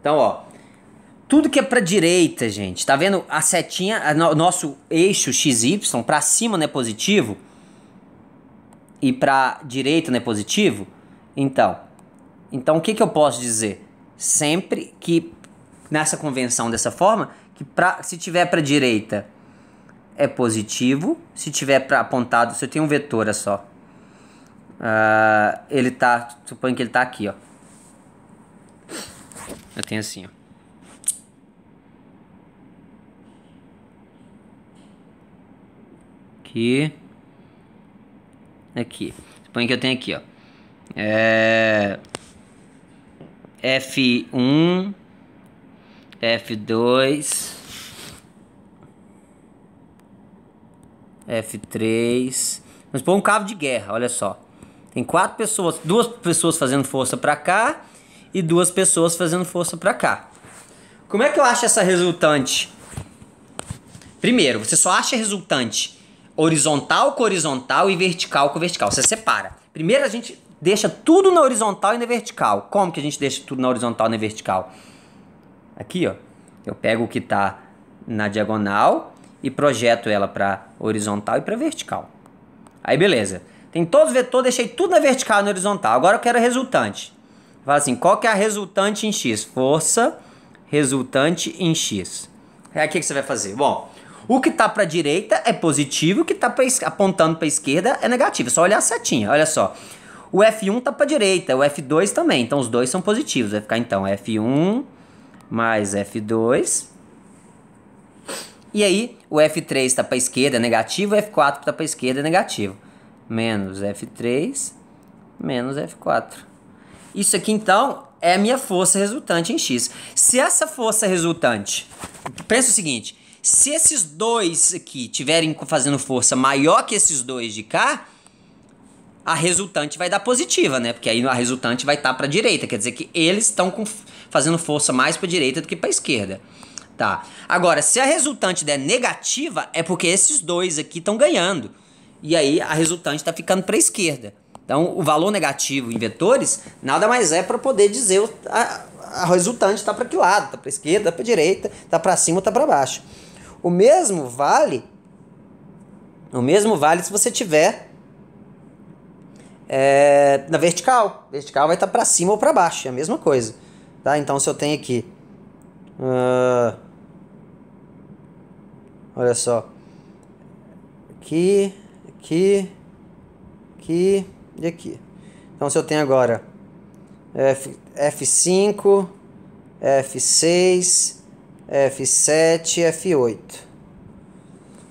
Então, ó, tudo que é pra direita, gente, tá vendo? A setinha, nosso eixo XY, pra cima não é positivo e pra direita não é positivo. Então o que eu posso dizer? Sempre que nessa convenção dessa forma, que se tiver pra direita é positivo, se tiver para apontado, se eu tenho um vetor, é só. Ele tá, suponho que ele tá aqui, ó. Eu tenho assim, ó. Aqui. Suponho que eu tenho aqui, ó. F1, F2, F3. Vamos pôr um cabo de guerra, olha só. Tem 4 pessoas, 2 pessoas fazendo força pra cá e 2 pessoas fazendo força pra cá. Como é que eu acho essa resultante? Primeiro, você só acha resultante horizontal com horizontal e vertical com vertical. Você separa. Primeiro a gente deixa tudo na horizontal e na vertical. Como que a gente deixa tudo na horizontal e na vertical? Aqui, ó. Eu pego o que tá na diagonal e projeto ela para horizontal e para vertical. Aí beleza. Tem todos os vetores, deixei tudo na vertical e na horizontal. Agora eu quero a resultante. Fala assim, qual que é a resultante em X? Força resultante em X. Aí o que você vai fazer? Bom, o que está para a direita é positivo, o que está apontando para a esquerda é negativo. É só olhar a setinha, olha só. O F1 está para a direita, o F2 também. Então os dois são positivos. Vai ficar então F1 mais F2. E aí, o F3 está para a esquerda, é negativo, o F4 está para a esquerda, é negativo. Menos F3, menos F4. Isso aqui, então, é a minha força resultante em X. Se essa força resultante... Pensa o seguinte, se esses dois aqui estiverem fazendo força maior que esses dois de cá, a resultante vai dar positiva, né? Porque aí a resultante vai estar para a direita. Quer dizer que eles estão fazendo força mais para a direita do que para a esquerda. Tá. Agora, se a resultante der negativa, é porque esses dois aqui estão ganhando. E aí a resultante está ficando para a esquerda. Então, o valor negativo em vetores nada mais é para poder dizer a resultante está para que lado? Está para a esquerda, está para a direita, está para cima ou está para baixo. O mesmo vale se você tiver na vertical. Vertical vai estar para cima ou para baixo, é a mesma coisa. Tá? Então, se eu tenho aqui... olha só. Aqui e aqui. Então, se eu tenho agora F5, F6, F7, F8.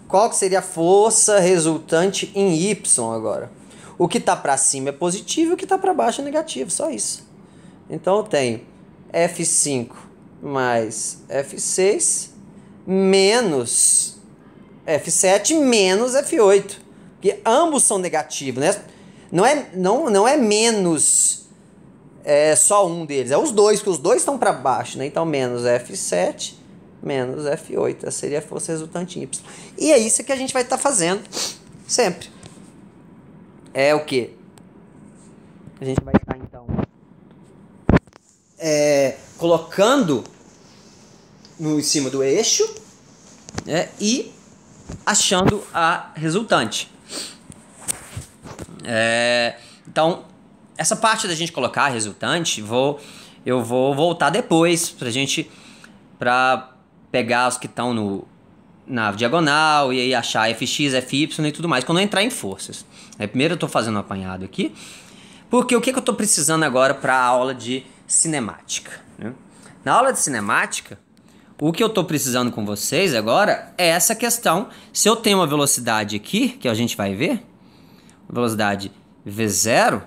Qual que seria a força resultante em Y agora? O que está para cima é positivo e o que está para baixo é negativo, só isso. Então, eu tenho F5 mais F6 menos F7 menos F8. Porque ambos são negativos, né? Não é menos só um deles, é os dois, porque os dois estão para baixo, né? Então, menos F7 menos F8. Essa seria a força resultante em Y. E é isso que a gente vai estar fazendo sempre. É o quê? A gente vai estar, então, colocando em cima do eixo, e achando a resultante. Então, essa parte da gente colocar a resultante, eu vou voltar depois para pegar os que estão na diagonal e aí achar Fx, Fy e tudo mais, quando eu entrar em forças. Primeiro eu estou fazendo um apanhado aqui, porque o que eu estou precisando agora para a aula de cinemática, né? Na aula de cinemática, o que eu estou precisando com vocês agora é essa questão. Se eu tenho uma velocidade aqui, que a gente vai ver, velocidade V0,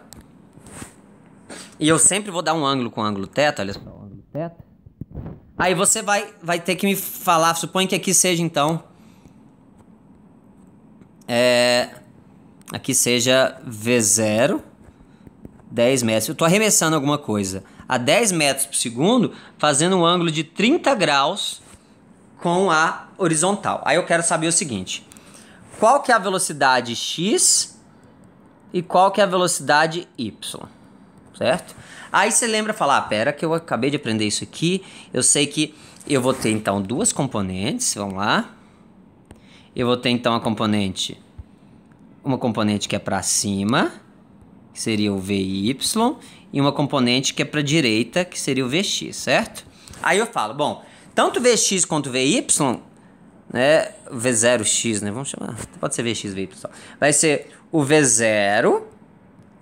e eu sempre vou dar um ângulo com ângulo θ, olha só, ângulo θ. Aí você vai ter que me falar, suponho que aqui seja então, aqui seja V0, 10 metros. Eu estou arremessando alguma coisa a 10 metros por segundo, fazendo um ângulo de 30 graus com a horizontal. Aí eu quero saber o seguinte, qual que é a velocidade x e qual que é a velocidade y? certo? Aí você lembra falar, pera que eu acabei de aprender isso aqui, eu sei que eu vou ter então duas componentes, vamos lá. Eu vou ter então uma componente que é para cima, que seria o VY, e uma componente que é para direita, que seria o VX, certo? Aí eu falo, bom, tanto VX quanto VY, né, V0x, né, vamos chamar, pode ser VX, VY, vai ser o V0,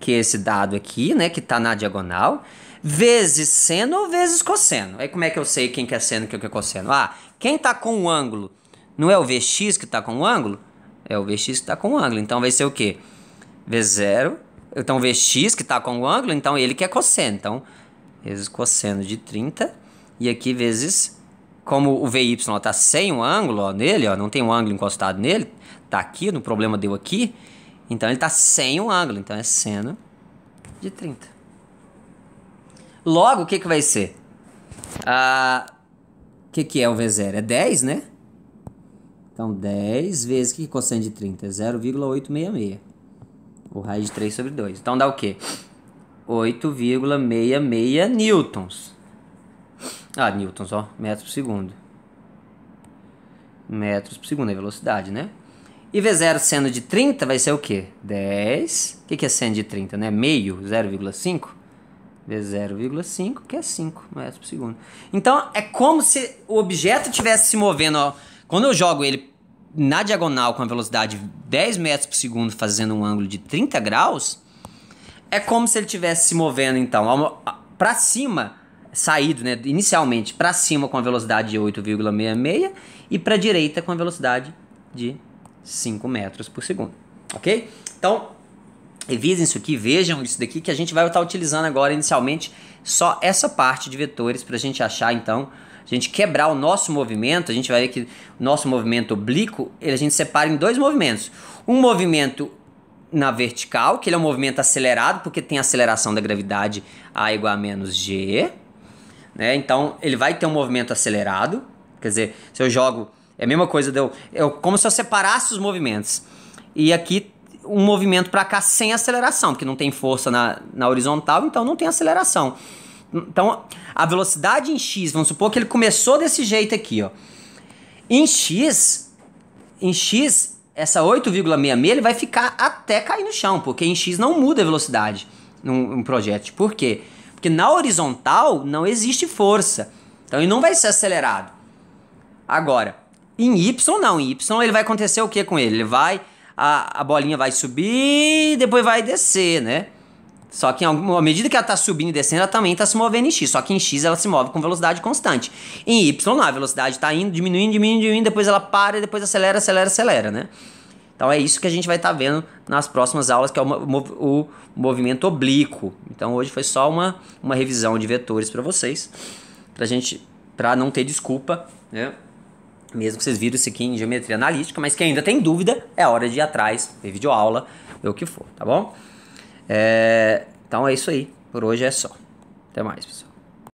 que é esse dado aqui, né, que está na diagonal, vezes seno ou vezes cosseno. Aí como é que eu sei quem que é seno e quem que é cosseno? Ah, quem está com o ângulo não é o Vx que está com o ângulo? É o Vx que está com o ângulo. Então vai ser o quê? V0. Então o Vx que está com o ângulo, então ele que é cosseno. Então, vezes cosseno de 30. E aqui vezes, como o Vy está sem o ângulo ó, nele, ó, não tem um ângulo encostado nele, está aqui, no problema deu aqui. Então ele está sem o ângulo, então é seno de 30. Logo, o que vai ser? O que é o V0? É 10, né? Então 10 vezes, que cosseno de 30? É 0,866. O raiz de 3 sobre 2. Então dá o quê? 8,66 newtons. Newtons, ó, metros por segundo. Metros por segundo é velocidade, né? E V0 seno de 30 vai ser o quê? 10. O que é seno de 30, né? Meio, 0,5. V0,5, que é 5 metros por segundo. Então, é como se o objeto estivesse se movendo, ó. Quando eu jogo ele na diagonal com a velocidade de 10 metros por segundo, fazendo um ângulo de 30 graus, é como se ele estivesse se movendo, então, para cima, saído, né, inicialmente, para cima com a velocidade de 8,66 e para a direita com a velocidade de 5 metros por segundo, ok? Então, revisem isso aqui, vejam isso daqui, que a gente vai estar utilizando agora inicialmente só essa parte de vetores para a gente achar, então, a gente quebrar o nosso movimento. A gente vai ver que o nosso movimento oblíquo, a gente separa em dois movimentos. Um movimento na vertical, que ele é um movimento acelerado, porque tem aceleração da gravidade A igual a menos G, né? Então, ele vai ter um movimento acelerado, quer dizer, se eu jogo, é a mesma coisa, como se eu separasse os movimentos. E aqui, um movimento para cá sem aceleração, porque não tem força na horizontal, então não tem aceleração. Então, a velocidade em x, vamos supor que ele começou desse jeito aqui, ó. Em x, essa 8,66 ele vai ficar até cair no chão, porque em x não muda a velocidade num projétil. Por quê? Porque na horizontal não existe força, então ele não vai ser acelerado. Agora, em y não, em y ele vai acontecer o que com ele? Ele vai, a bolinha vai subir e depois vai descer, né? Só que à medida que ela está subindo e descendo, ela também está se movendo em x. Só que em x ela se move com velocidade constante. Em y não, a velocidade está indo, diminuindo, depois ela para e depois acelera, né? Então é isso que a gente vai estar vendo nas próximas aulas, que é o movimento oblíquo. Então hoje foi só uma revisão de vetores para vocês, para não ter desculpa, né? Mesmo que vocês viram isso aqui em geometria analítica, mas quem ainda tem dúvida, é hora de ir atrás, ver videoaula, ver o que for, tá bom? Então é isso aí. Por hoje é só. Até mais, pessoal.